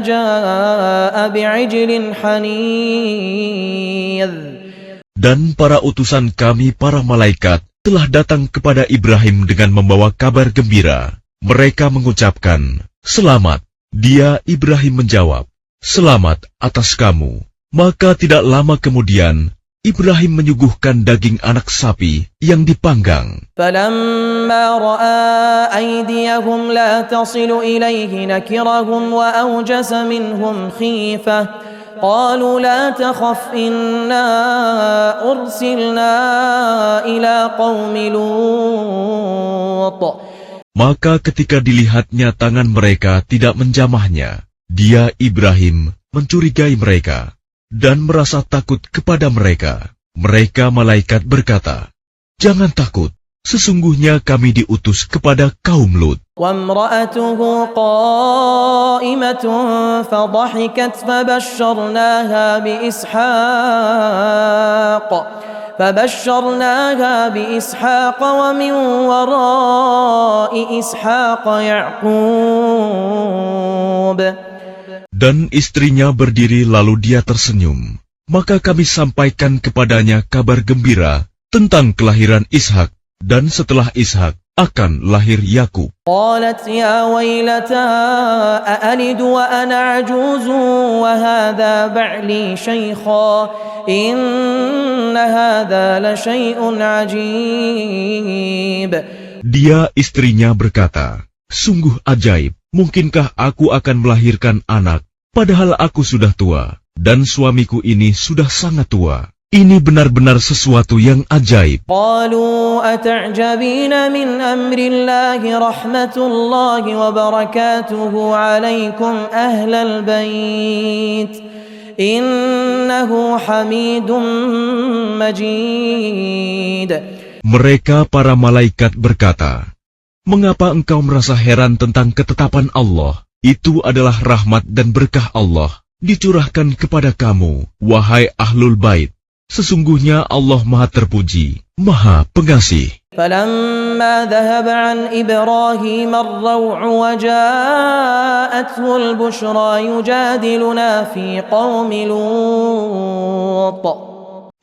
جاء بعجل حنيذ. Dan para utusan kami, para malaikat, telah datang kepada Ibrahim dengan membawa kabar gembira. Mereka mengucapkan, "Selamat." Dia, Ibrahim, menjawab, "Selamat atas kamu." Maka tidak lama kemudian, Ibrahim menyuguhkan daging anak sapi yang dipanggang. فلما رأى أيديهم لا تصل إليه نكرهم وأوجس منهم خيفة قالوا لا تخف إنا أرسلنا إلى قوم لوط. Maka ketika dilihatnya tangan mereka tidak menjamahnya, dia, Ibrahim, mencurigai mereka dan merasa takut kepada mereka. Mereka malaikat berkata, "Jangan takut, sesungguhnya kami diutus kepada kaum Lut." وامرأته قائمة فضحكت فبشرناها بإسحاق ومن وراء إسحاق يعقوب. Dan istrinya berdiri lalu dia tersenyum. Maka kami sampaikan kepadanya kabar gembira tentang kelahiran Ishak, dan setelah Ishak akan lahir Yakub. قالت يا ويلتى أألد وأنا عجوز وهذا بعلي شيخا إن هذا لشيء عجيب. Dia, istrinya, berkata, "Sungguh ajaib, mungkinkah aku akan melahirkan anak, padahal aku sudah tua, dan suamiku ini sudah sangat tua. Ini benar-benar sesuatu yang ajaib." قالوا أتعجبين من أمر الله رحمة الله وبركاته عليكم أهل البيت إنه حميد مجيد. Mereka para malaikat berkata, "Mengapa engkau merasa heran tentang ketetapan Allah? Itu adalah rahmat dan berkah Allah dicurahkan kepada kamu, wahai ahlul bait. Sesungguhnya Allah Maha Terpuji, Maha Pengasih." فلما ذهب عن إبراهيم الروع وجاءته البشرى يجادلنا في قوم لوط.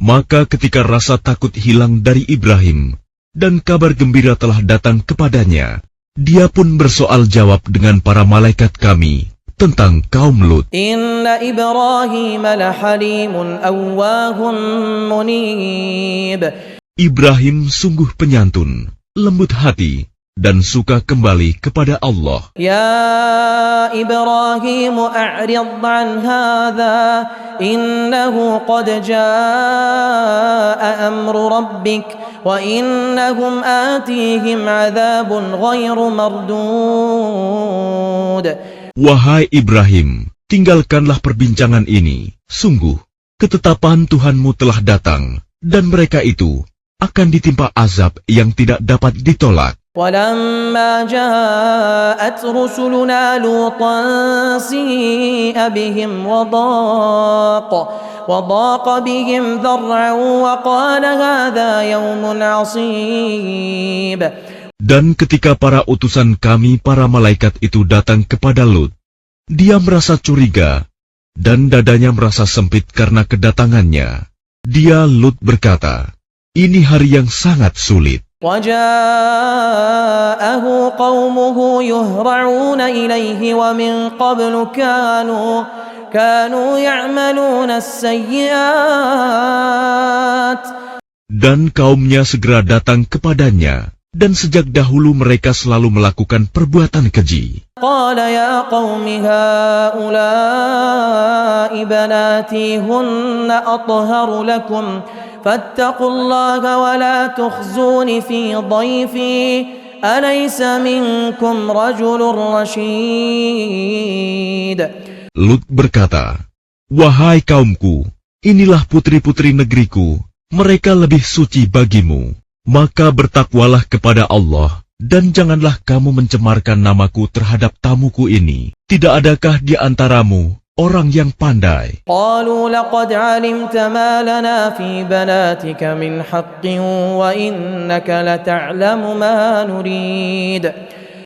Maka ketika rasa takut hilang dari Ibrahim dan kabar gembira telah datang kepadanya, dia pun bersoal jawab dengan para malaikat kami tentang kaum Lut. Inna Ibrahim lahalimun awwahun munib. Ibrahim sungguh penyantun, lembut hati, dan suka kembali kepada Allah. Ya Ibrahim a'rid an hadha innahu qad jaa amru rabbik wa innahum atihim adzabun ghairu mardud. Wahai Ibrahim, tinggalkanlah perbincangan ini. Sungguh, ketetapan Tuhanmu telah datang, dan mereka itu akan ditimpa azab yang tidak dapat ditolak. وَلَمَّا جَاءَتْ رُسُلُنَا لُوطًا سِيءَ بِهِمْ وَضَاقَ بِهِمْ ذَرْعًا وَقَالَ هَذَا يَوْمٌ عَصِيبٌ. Dan ketika para utusan kami, para malaikat itu datang kepada Lut, dia merasa curiga, dan dadanya merasa sempit karena kedatangannya. Dia, Lut, berkata, "Ini hari yang sangat sulit." وَجَاءَهُ قَوْمُهُ يُهْرَعُونَ إِلَيْهِ وَمِنْ قَبْلُ كَانُوا يَعْمَلُونَ السَّيِّئَاتِ. Dan kaumnya segera datang kepadanya, dan sejak dahulu mereka selalu melakukan perbuatan keji. قَالَ يَا قَوْمِ هَؤُلَاءِ بَنَاتِي هُنَّ أَطْهَرُ لَكُمْ فاتقوا الله ولا تخزون في ضيفي أليس منكم رجل رشيد. Lut berkata, "Wahai kaumku, inilah putri-putri negeriku, mereka lebih suci bagimu. Maka bertakwalah kepada Allah Dan janganlah kamu mencemarkan namaku terhadap tamuku ini. Tidak adakah di antaramu orang yang pandai? قالوا لقد علمت ما لنا في بناتك من حق وإنك لتعلم ما نريد.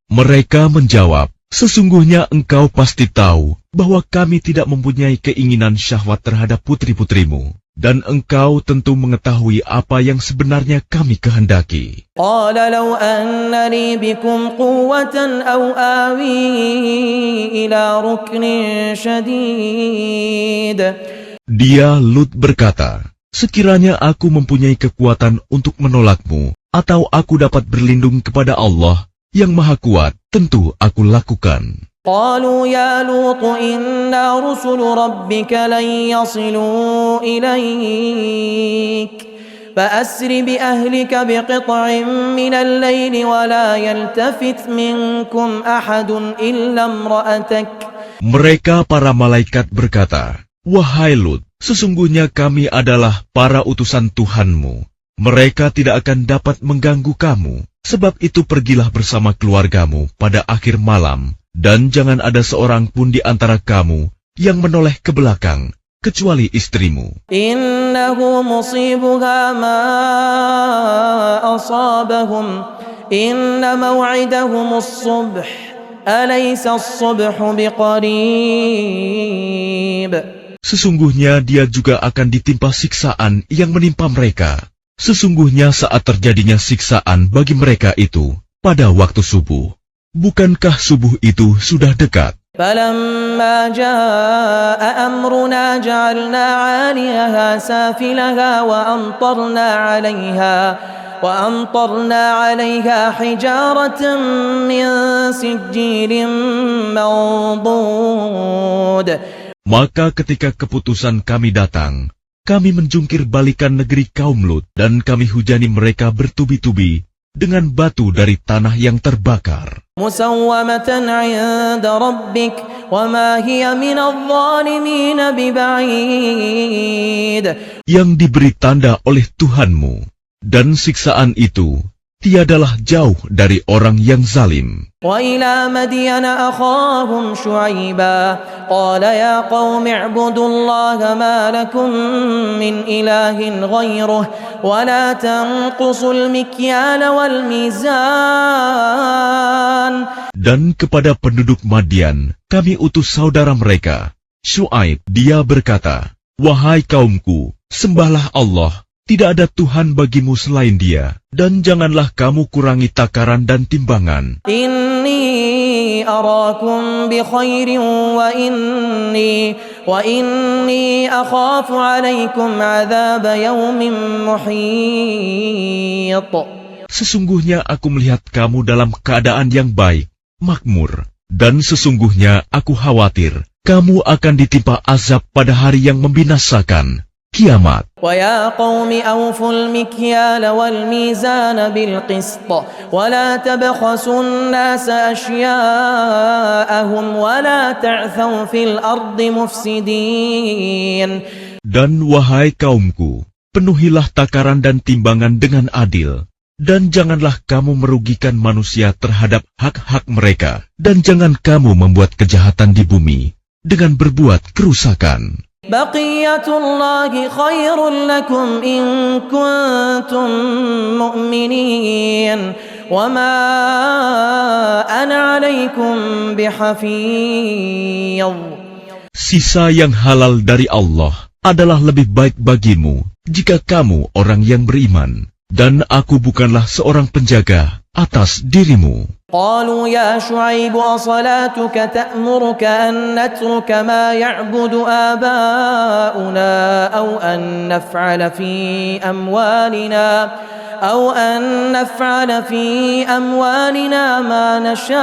Mereka menjawab, sesungguhnya engkau pasti tahu bahwa kami tidak mempunyai keinginan syahwat terhadap putri-putrimu. Dan engkau tentu mengetahui apa yang sebenarnya kami kehendaki. قال لو أن لي بكم قوة أو آوي إلى ركن شديد. Dia Lut berkata, sekiranya aku mempunyai kekuatan untuk menolakmu, atau aku dapat berlindung kepada Allah yang Maha Kuat, tentu aku lakukan. قالوا يا لوط إنا رسل ربك لن يصلوا إليك فأسر بأهلك بقطع من الليل ولا يلتفت منكم أحد إلا امرأتك. Mereka para malaikat berkata, wahai Lut, sesungguhnya kami adalah para utusan Tuhanmu. Mereka tidak akan dapat mengganggu kamu. Sebab itu pergilah bersama keluargamu pada akhir malam. Dan jangan ada seorang pun di antara kamu yang menoleh ke belakang, kecuali istrimu. Innahu musibuha ma asabahum. Inna maw'idahum as-subh. Alaysa as-subhu biqarib. Sesungguhnya dia juga akan ditimpa siksaan yang menimpa mereka. Sesungguhnya saat terjadinya siksaan bagi mereka itu pada waktu subuh. Bukankah subuh itu sudah dekat? فَلَمَّا جَاءَ أَمْرُنَا جَعَلْنَا عَالِيَهَا سَافِلَهَا وَأَمْطَرْنَا عَلَيْهَا حِجَارَةً مِّن سِجِّيلٍ مَّنضُودٍ. Maka ketika keputusan kami datang, kami menjungkir balikan negeri kaum Lut dan kami hujani mereka bertubi-tubi dengan batu dari tanah yang terbakar. Musawwamatan 'inda rabbik wa ma hiya minadh dhalimin biba'id. Yang diberi tanda oleh Tuhanmu, dan siksaan itu tiadalah jauh dari orang yang zalim. Wa ila madyana akhahum Shu'aiba qala ya qaumi i'budullaha ma lakum min ilahin ghayruh wa la tanqusul mikyala wal mizan. Dan kepada penduduk Madian kami utus saudara mereka Syuaib. Dia berkata, wahai kaumku, sembahlah Allah. Tidak ada Tuhan bagimu selain Dia, dan janganlah kamu kurangi takaran dan timbangan. Inni arakum bi khairin wa inni akhafu alaikum azab yaumin muhit. Sesungguhnya aku melihat kamu dalam keadaan yang baik, makmur, dan sesungguhnya aku khawatir kamu akan ditimpa azab pada hari yang membinasakan. Kiamat. Wa ya qaumi awful mikyala wal mizana bil qist wa la tabkhasun nasa ashya'ahum wa la ta'thaw fil ardi mufsidin. Dan wahai kaumku, penuhilah takaran dan timbangan dengan adil, dan janganlah kamu merugikan manusia terhadap hak-hak mereka, dan jangan kamu membuat kejahatan di bumi dengan berbuat kerusakan. Baqiyatullahi khairun lakum in kuntum mu'minin wa ma ana 'alaikum bihafidh. Sisa yang halal dari Allah adalah lebih baik bagimu jika kamu orang yang beriman, dan aku bukanlah seorang penjaga atas dirimu. قالوا يا شعيب أصلاتك تأمرك أن نترك ما يعبد آباؤنا أو أن نفعل في أموالنا ما نشاء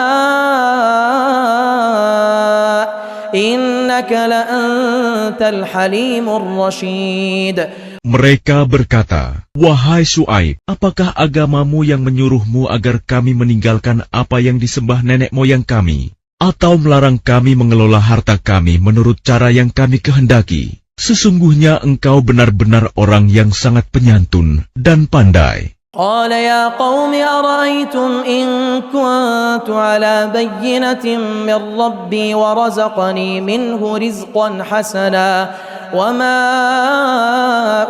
إنك لأنت الحليم الرشيد. Mereka berkata, wahai Syuaib, apakah agamamu yang menyuruhmu agar kami meninggalkan apa yang disembah nenek moyang kami, atau melarang kami mengelola harta kami menurut cara yang kami kehendaki? Sesungguhnya engkau benar-benar orang yang sangat penyantun dan pandai. قال يا قوم أرأيتم إن كنت على بينة من ربي ورزقني منه رزقا حسنا وما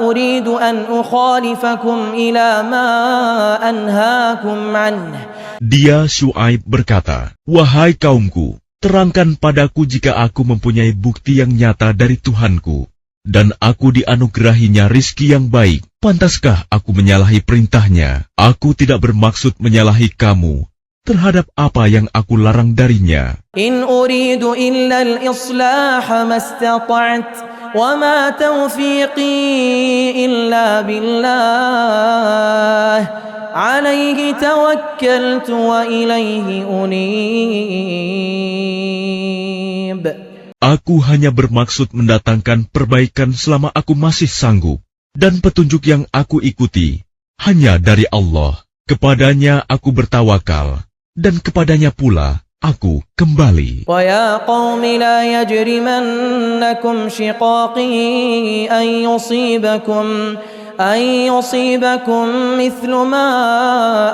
أريد أن أخالفكم إلى ما أنهاكم عنه. Dia Syuaib berkata, "Wahai kaumku, terangkan padaku jika aku mempunyai bukti yang nyata dari Tuhanku, dan aku dianugerahinya rizki yang baik. Pantaskah aku menyalahi perintahnya? Aku tidak bermaksud menyalahi kamu terhadap apa yang aku larang darinya. إن أريد إلا الإصلاح ما استطعت وما توفيقي إلا بالله عليه توكلت وإليه أنيب." Aku hanya bermaksud mendatangkan perbaikan selama aku masih sanggup, dan petunjuk yang aku ikuti hanya dari Allah. Kepadanya aku bertawakal, dan kepadanya pula aku kembali. وَيَا قَوْمِ لَا يَجْرِمَنَّكُمْ شِقَاقِي أَن يُصِيبَكُم مِّثْلُ مَا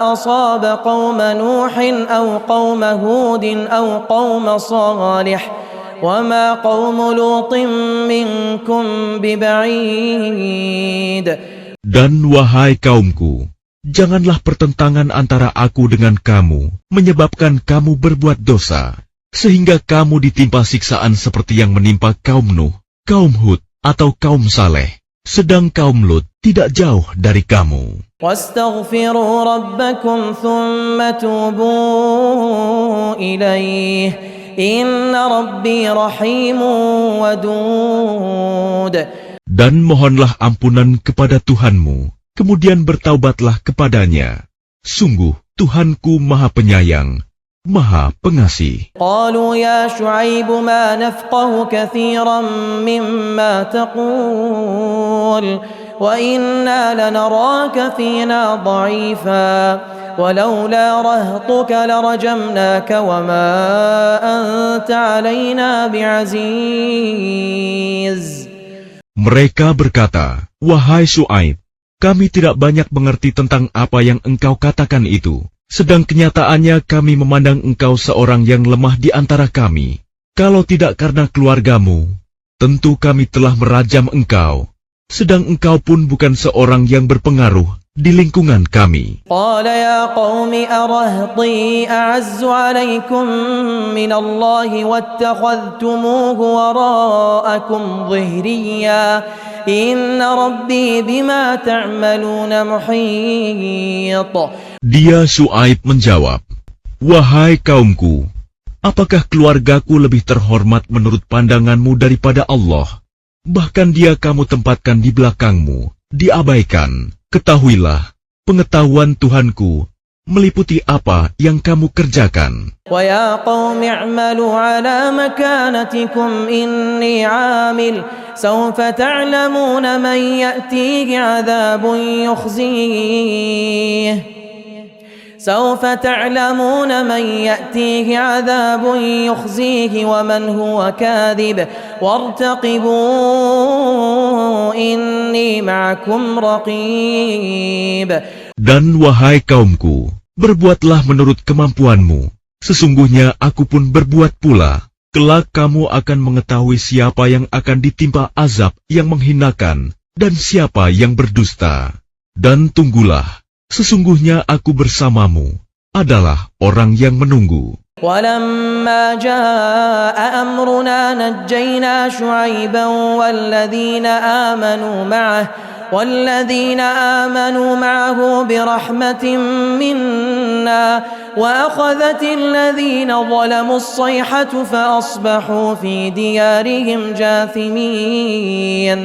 أَصَابَ قَوْمَ نُوحٍ أَوْ قَوْمَ هُودٍ أَوْ قَوْمَ صَالِحٍ وَمَا قَوْمُ لُوطٍ مِّنكُم بِبَعِيدٍ. Dan wahai kaumku, janganlah pertentangan antara aku dengan kamu menyebabkan kamu berbuat dosa, sehingga kamu ditimpa siksaan seperti yang menimpa kaum Nuh, kaum Hud, atau kaum Saleh, sedang kaum Lut tidak jauh dari kamu. وَاسْتَغْفِرُوا رَبَّكُمْ ثُمَّ تُوبُوا إِلَيْهِ إِنَّ رَبِّي رَحِيمٌ وَدُودٌ. Dan mohonlah ampunan kepada Tuhanmu, kemudian bertaubatlah kepadanya. Sungguh, Tuhanku Maha Penyayang, Maha Pengasih. قالوا يا شعيب ما نفقه كثيرا مما تقول وإنا لنراك فينا ضعيفا ولولا رهطك لرجمناك وما أنت علينا بعزيز. Mereka berkata, "Wahai Syuaib, kami tidak banyak mengerti tentang apa yang engkau katakan itu. Sedang kenyataannya kami memandang engkau seorang yang lemah di antara kami. Kalau tidak karena keluargamu, tentu kami telah merajam engkau. Sedang engkau pun bukan seorang yang berpengaruh di lingkungan kami." قال يا قوم أرهطي أعز عليكم من الله واتخذتموه وراءكم ظهريا إن ربي بما تعملون محيط. Dia Syuaib menjawab, "Wahai kaumku, apakah keluargaku lebih terhormat menurut pandanganmu daripada Allah? Bahkan dia kamu tempatkan di belakangmu, diabaikan. Ketahuilah, pengetahuan Tuhanku meliputi apa yang kamu kerjakan." وَيَا قَوْمِ اعْمَلُوا عَلَى مَكَانَتِكُمْ إِنِّي عَامِلٌ سَوْفَ تَعْلَمُونَ مَنْ يَأْتِيهِ عَذَابٌ يُخْزِيهِ وَمَنْ هُوَ كَاذِبٌ وَارْتَقِبُوا إِنِّي مَعَكُمْ رَقِيبٌ. Dan wahai kaumku, berbuatlah menurut kemampuanmu. Sesungguhnya aku pun berbuat pula. Kelak kamu akan mengetahui siapa yang akan ditimpa azab yang menghinakan dan siapa yang berdusta. Dan tunggulah, sesungguhnya aku bersamamu adalah orang yang menunggu. ولما جاء أمرنا نجينا شعيبا والذين آمنوا معه برحمة منا وأخذت الذين ظلموا الصيحة فأصبحوا في ديارهم جاثمين.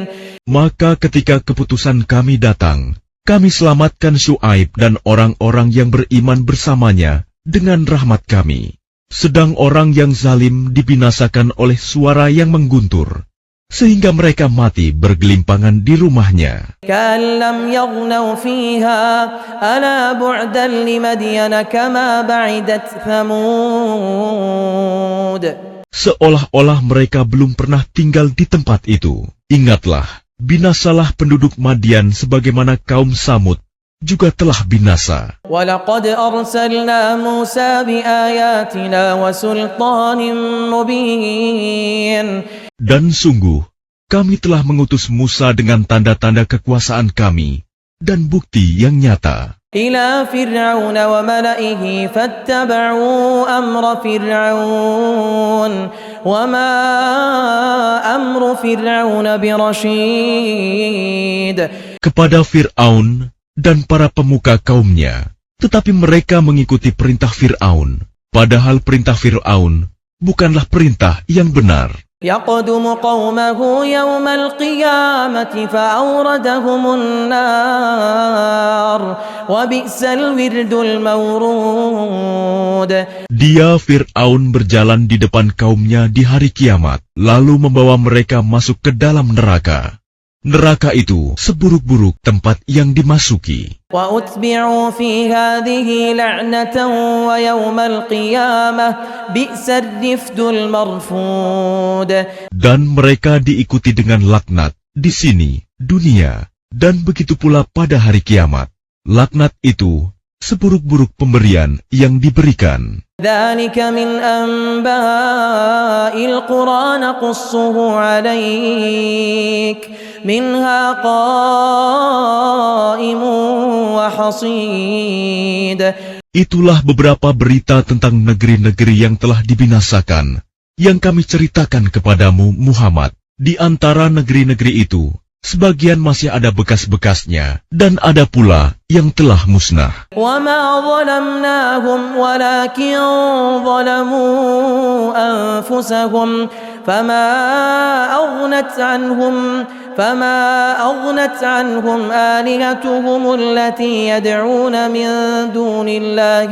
Maka ketika keputusan kami datang, kami selamatkan Syuaib dan orang-orang yang beriman bersamanya dengan rahmat kami. Sedang orang yang zalim dibinasakan oleh suara yang mengguntur, sehingga mereka mati bergelimpangan di rumahnya. كَأَن لَّمْ يَغْنَوْا فِيهَا أَلَا بُعْدًا لِّمَدْيَنَ كَمَا بَعِدَتْ ثَمُودَ. Seolah-olah mereka belum pernah tinggal di tempat itu. Ingatlah, binasalah penduduk Madian sebagaimana kaum Samud juga telah binasa. وَلَقَدْ أَرْسَلْنَا مُوسَى بِآيَاتِنَا وَسُلْطَانٍ مُبِينٍ. Dan sungguh, kami telah mengutus Musa dengan tanda-tanda kekuasaan kami dan bukti yang nyata. إِلَى فِرْعَوْنَ وَمَلَئِهِ فَاتَّبَعُوا أَمْرَ فِرْعَوْنَ وَمَا أَمْرُ فِرْعَوْنَ بِرَشِيدٍ. Kepada Fir'aun dan para pemuka kaumnya, tetapi mereka mengikuti perintah Fir'aun, padahal perintah Fir'aun bukanlah perintah yang benar. يقدم قومه يوم القيامة فأوردهم النار وبئس الورد المورود. Dia Fir'aun berjalan di depan kaumnya di hari kiamat, lalu membawa mereka masuk ke dalam neraka. Neraka itu seburuk-buruk tempat yang dimasuki. وأتبعوا في هذه لعنة ويوم القيامة بئس الرفد المرفود. Dan mereka diikuti dengan laknat di sini, dunia, dan begitu pula pada hari kiamat. Laknat itu seburuk-buruk pemberian yang diberikan. ذلك من أنباء القرى نقصه عليك منها قائم وحصيد. Itulah beberapa berita tentang negeri-negeri yang telah dibinasakan, yang kami ceritakan kepadamu, Muhammad. Di antara negeri-negeri itu, sebagian masih ada bekas-bekasnya, dan ada pula yang telah musnah. وَمَا ظَلَمْنَاهُمْ وَلَكِنْ ظَلَمُوا أَنفُسَهُمْ فَمَا أَغْنَتْ عَنْهُمْ آلِهَتُهُمُ الَّتِي يَدْعُونَ مِنْ دُونِ اللَّهِ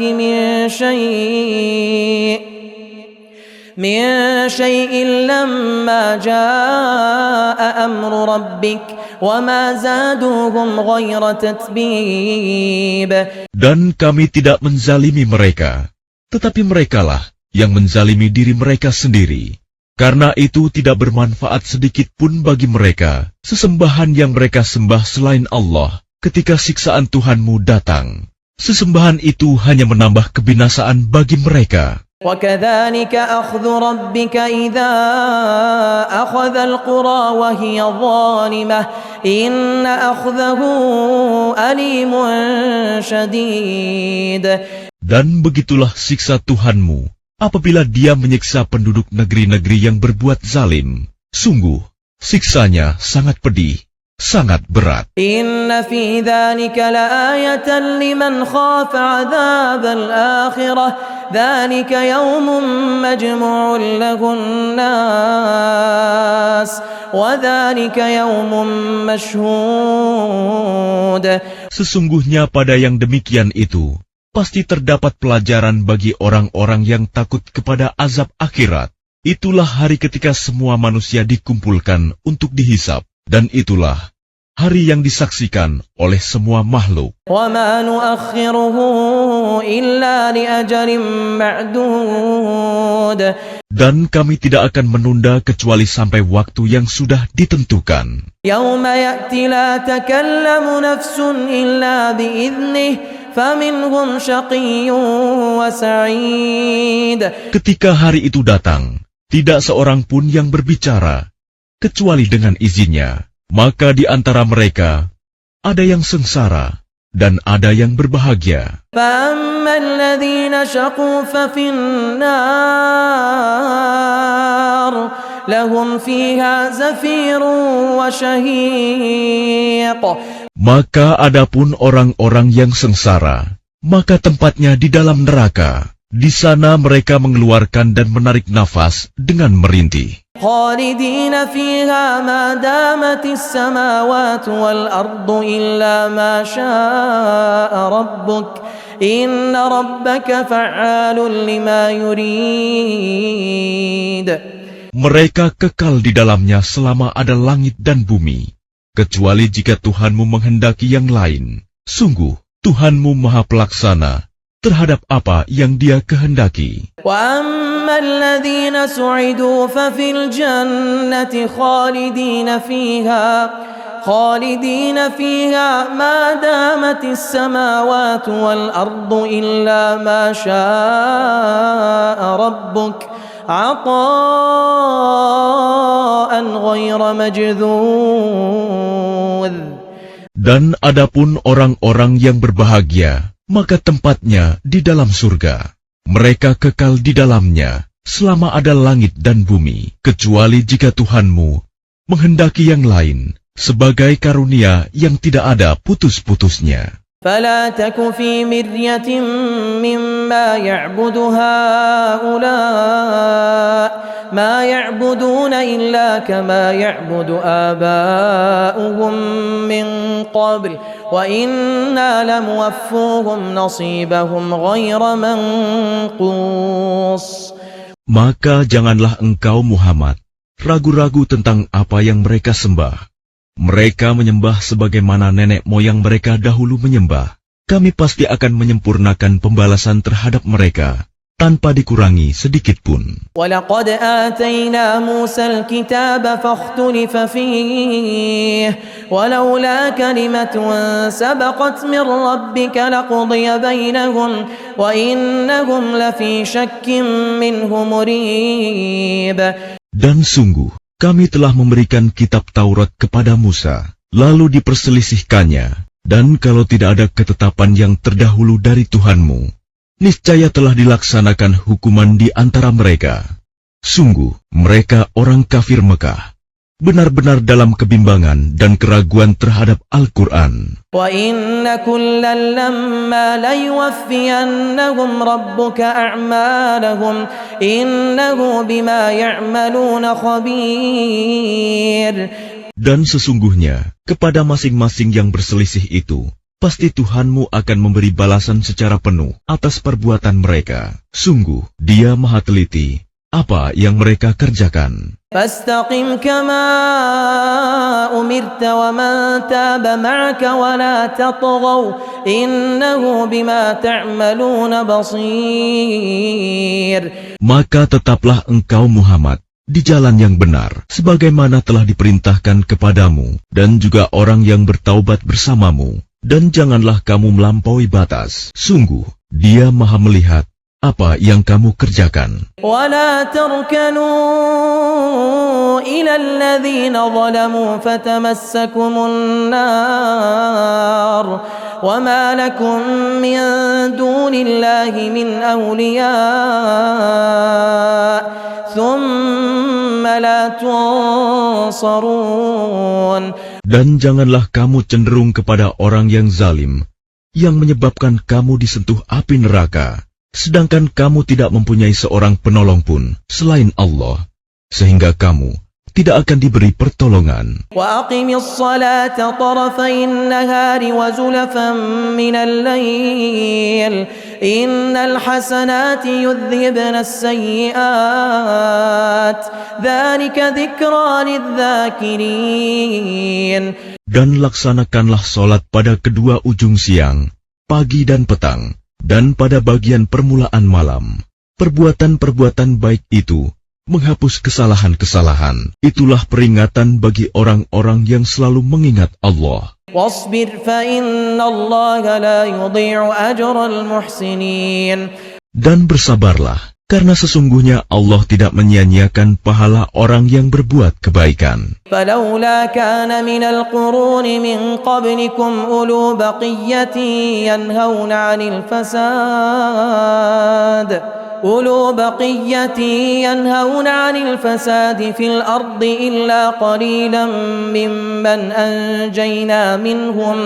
من شيء لما جاء أمر ربك وما زادوهم غير تتبيب. Dan kami tidak menzalimi mereka, tetapi merekalah yang menzalimi diri mereka sendiri. Karena itu tidak bermanfaat sedikit pun bagi mereka sesembahan yang mereka sembah selain Allah ketika siksaan Tuhanmu datang. Sesembahan itu hanya menambah kebinasaan bagi mereka. وكذلك أخذ ربك إذا أخذ القرى وهي ظالمة إن أخذه أليم شديد. Dan begitulah siksa Tuhanmu apabila Dia menyiksa penduduk negeri-negeri yang berbuat zalim. Sungguh, siksanya sangat pedih, sangat berat. Inna fi dzalika laayatan liman khafa 'adzabal akhirah dzalika yaumun majmu'un lahun nas wa dzalika yaumun mashhud. Sesungguhnya pada yang demikian itu pasti terdapat pelajaran bagi orang-orang yang takut kepada azab akhirat. Itulah hari ketika semua manusia dikumpulkan untuk dihisab. Dan itulah hari yang disaksikan oleh semua makhluk. وَمَا نُؤَخِّرُهُ إِلَّا لِأَجَلٍ مَّعْدُودٍ. Dan kami tidak akan menunda kecuali sampai waktu yang sudah ditentukan. يَوْمَ يَأْتِ لَا تَكَلَّمُ نَفْسٌ إِلَّا بِإِذْنِهِ فَمِنْهُمْ شَقِيٌّ وَسَعِيدٌ. Ketika hari itu datang, tidak seorang pun yang berbicara kecuali dengan izinnya, maka di antara mereka ada yang sengsara dan ada yang berbahagia. فَأَمَّا الَّذِينَ شَقُوا فَفِي النَّارِ لَهُمْ فِيهَا زَفِيرٌ وَشَهِيقٌ. Maka adapun orang-orang yang sengsara, maka tempatnya di dalam neraka. Di sana mereka mengeluarkan dan menarik nafas dengan merintih. خالدين فيها ما دامت السماوات والأرض إلا ما شاء ربك إن ربك فعال لما يريد. Mereka kekal di dalamnya selama ada langit dan bumi, kecuali jika Tuhanmu menghendaki yang lain. Sungguh, Tuhanmu Maha Pelaksana terhadap apa yang Dia kehendaki. وَأَمَّا الَّذِينَ سُعِدُوا فَفِي الْجَنَّةِ خَالِدِينَ فِيهَا خالدين فيها ما دامت السماوات والأرض إلا ما شاء ربك عطاء غير مجذوذ. Dan adapun orang-orang yang berbahagia, maka tempatnya di dalam surga. Mereka kekal di dalamnya selama ada langit dan bumi, kecuali jika Tuhanmu menghendaki yang lain, sebagai karunia yang tidak ada putus-putusnya. فلا تك في مرية مما يعبد هؤلاء ما يعبدون إلا كما يعبد آباؤهم من قبل وإنا لموفوهم نصيبهم غير منقوص. Maka janganlah engkau Muhammad ragu-ragu tentang apa yang mereka sembah. Mereka menyembah sebagaimana nenek moyang mereka dahulu menyembah. Kami pasti akan menyempurnakan pembalasan terhadap mereka tanpa dikurangi sedikit pun. وَلَقَدْ آتَيْنَا مُوسَى الْكِتَابَ فَاخْتُلِفَ فِيهِ وَلَوْلَا كَلِمَةٌ سَبَقَتْ مِنْ رَبِّكَ لَقُضِيَ بَيْنَهُمْ وَإِنَّهُمْ لَفِي شَكٍّ مِّنْهُ مُرِيبٍ. Dan sungguh, kami telah memberikan kitab Taurat kepada Musa, lalu diperselisihkannya, dan kalau tidak ada ketetapan yang terdahulu dari Tuhanmu, niscaya telah dilaksanakan hukuman di antara mereka. Sungguh, mereka orang kafir Mekah, benar-benar dalam kebimbangan dan keraguan terhadap Al-Quran. وَإِنَّ كُلًّا لَّمَّا لَيُوَفِّيَنَّهُمْ رَبُّكَ أَعْمَالَهُمْ إِنَّهُ بِمَا يَعْمَلُونَ خَبِيرٌ. Dan sesungguhnya, kepada masing-masing yang berselisih itu, pasti Tuhanmu akan memberi balasan secara penuh atas perbuatan mereka. Sungguh, Dia Maha Teliti apa yang mereka kerjakan. فاستقم كما أمرت ومن تاب معك ولا تطغوا إنه بما تعملون بصير. Maka tetaplah engkau Muhammad di jalan yang benar, sebagaimana telah diperintahkan kepadamu, dan juga orang yang bertaubat bersamamu, dan janganlah kamu melampaui batas. Sungguh, Dia Maha melihat apa yang kamu kerjakan. ولا تركنوا إلى الذين ظلموا فتمسكم النار وما لكم من دون الله من أولياء ثم لا تنصرون. Dan janganlah kamu cenderung kepada orang yang zalim, yang menyebabkan kamu disentuh api neraka, sedangkan kamu tidak mempunyai seorang penolong pun selain Allah, sehingga kamu tidak akan diberi pertolongan. وَأَقِمِ الصَّلَاةَ طَرَفَيِ النَّهَارِ وَزُلَفًا مِنَ اللَّيْلِ إِنَّ الْحَسَنَاتِ يُذْهِبْنَ السَّيِّئَاتِ ذَلِكَ ذِكْرَى لِلذَّاكِرِينَ. Dan laksanakanlah solat pada kedua ujung siang, pagi dan petang, dan pada bagian permulaan malam. Perbuatan-perbuatan baik itu menghapus kesalahan-kesalahan. Itulah peringatan bagi orang-orang yang selalu mengingat Allah. وَاصْبِرْ فَإِنَّ اللَّهَ لَا يُضِيعُ أَجْرَ الْمُحْسِنِينَ. Dan bersabarlah, karena sesungguhnya Allah tidak menyia-nyiakan pahala orang yang berbuat kebaikan. فَلَوْلَا كَانَ مِنَ الْقُرُونِ مِنْ قَبْلِكُمْ أُولُو بَقِيَّةٍ يَنْهَوْنَ عَنِ الْفَسَادِ فِي الْأَرْضِ إِلَّا قَلِيلًا مِّمَّنْ أَنْجَيْنَا مِنْهُمْ.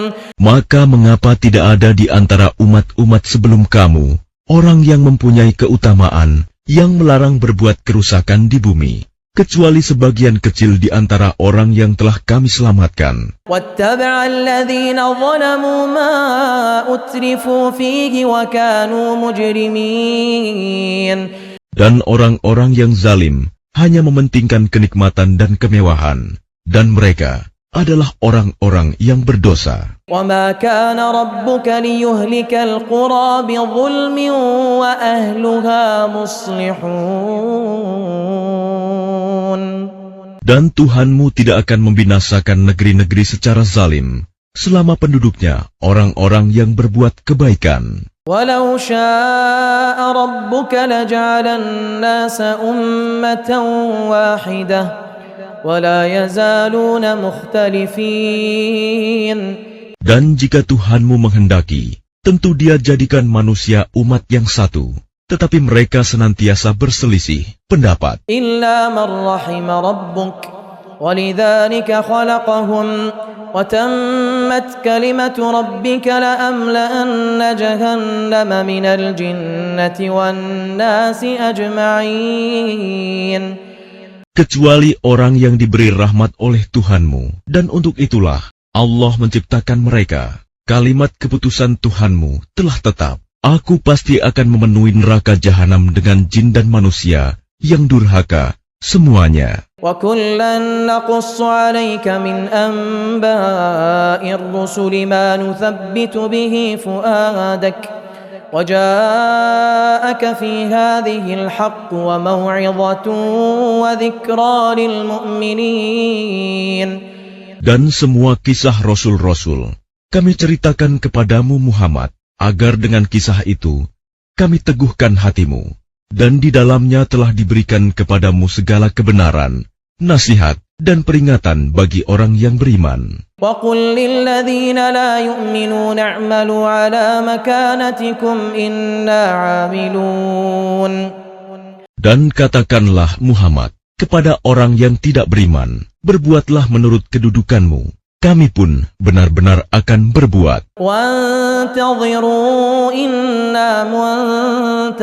Maka mengapa tidak ada di antara umat-umat sebelum kamu orang yang mempunyai keutamaan yang melarang berbuat kerusakan di bumi, kecuali sebagian kecil di antara orang yang telah kami selamatkan. وَاتَّبَعَ الَّذِينَ ظَلَمُوا مَا أُتْرِفُوا فِيهِ وَكَانُوا مُجْرِمِينَ. Dan orang-orang yang zalim hanya mementingkan kenikmatan dan kemewahan, dan mereka adalah orang-orang yang berdosa. وَمَا كَانَ رَبُّكَ لِيُهْلِكَ الْقُرَى بِظُلْمٍ وَأَهْلُهَا مُصْلِحُونَ. Dan Tuhanmu tidak akan membinasakan negeri-negeri secara zalim, selama penduduknya orang-orang yang berbuat kebaikan. ولو شاء ربك لجعل الناس أمة واحدة ولا يزالون مختلفين. Dan jika Tuhanmu menghendaki, tentu Dia jadikan manusia umat yang satu, tetapi mereka senantiasa berselisih pendapat. إلا من رحم ربك ولذلك خلقهم وتمت كلمة ربك لأملأن جهنم من الجنة والناس أجمعين. Kecuali orang yang diberi rahmat oleh Tuhanmu, dan untuk itulah Allah menciptakan mereka. Kalimat keputusan Tuhanmu telah tetap. Aku pasti akan memenuhi neraka jahanam dengan jin dan manusia yang durhaka, semuanya. وَكُلًّا نَقُصُّ عَلَيْكَ مِنْ أَنْبَاءِ الرُّسُلِ مَا نُثَبِّتُ بِهِ فُؤَادَكَ وَجَاءَكَ فِي هَذِهِ الْحَقُّ وَمَوْعِظَةٌ وَذِكْرَى لِلْمُؤْمِنِينَ. Dan semua kisah Rasul-Rasul kami ceritakan kepadamu Muhammad, agar dengan kisah itu kami teguhkan hatimu, dan di dalamnya telah diberikan kepadamu segala kebenaran, nasihat, dan peringatan bagi orang yang beriman. وَقُلْ لِلَّذِينَ لَا يُؤْمِنُونَ اعْمَلُوا عَلَى مَكَانَتِكُمْ إِنَّا عَامِلُونَ. Dan katakanlah Muhammad kepada orang yang tidak beriman, berbuatlah menurut kedudukanmu, kami pun benar-benar akan berbuat. وَانْتَظِرُوا إِنَّا مُنْتَظِرُونَ.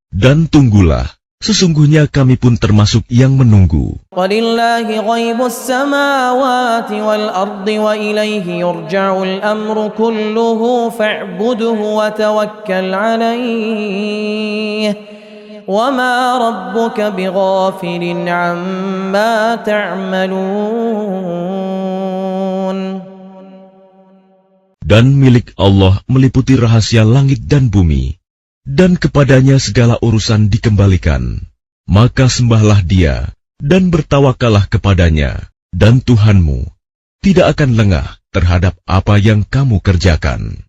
Dan tunggulah, sesungguhnya kami pun termasuk yang menunggu. وَلِلَّهِ غَيْبُ السَّمَاوَاتِ وَالْأَرْضِ وَإِلَيْهِ يُرْجَعُ الْأَمْرُ كُلُّهُ فَاعْبُدْهُ وَتَوَكَّلْ عَلَيْهِ وَمَا رَبُّكَ بِغَافِلٍ عَمَّا تَعْمَلُونَ. Dan milik Allah meliputi rahasia langit dan bumi, dan kepadanya segala urusan dikembalikan. Maka sembahlah Dia, dan bertawakallah kepadanya, dan Tuhanmu tidak akan lengah terhadap apa yang kamu kerjakan.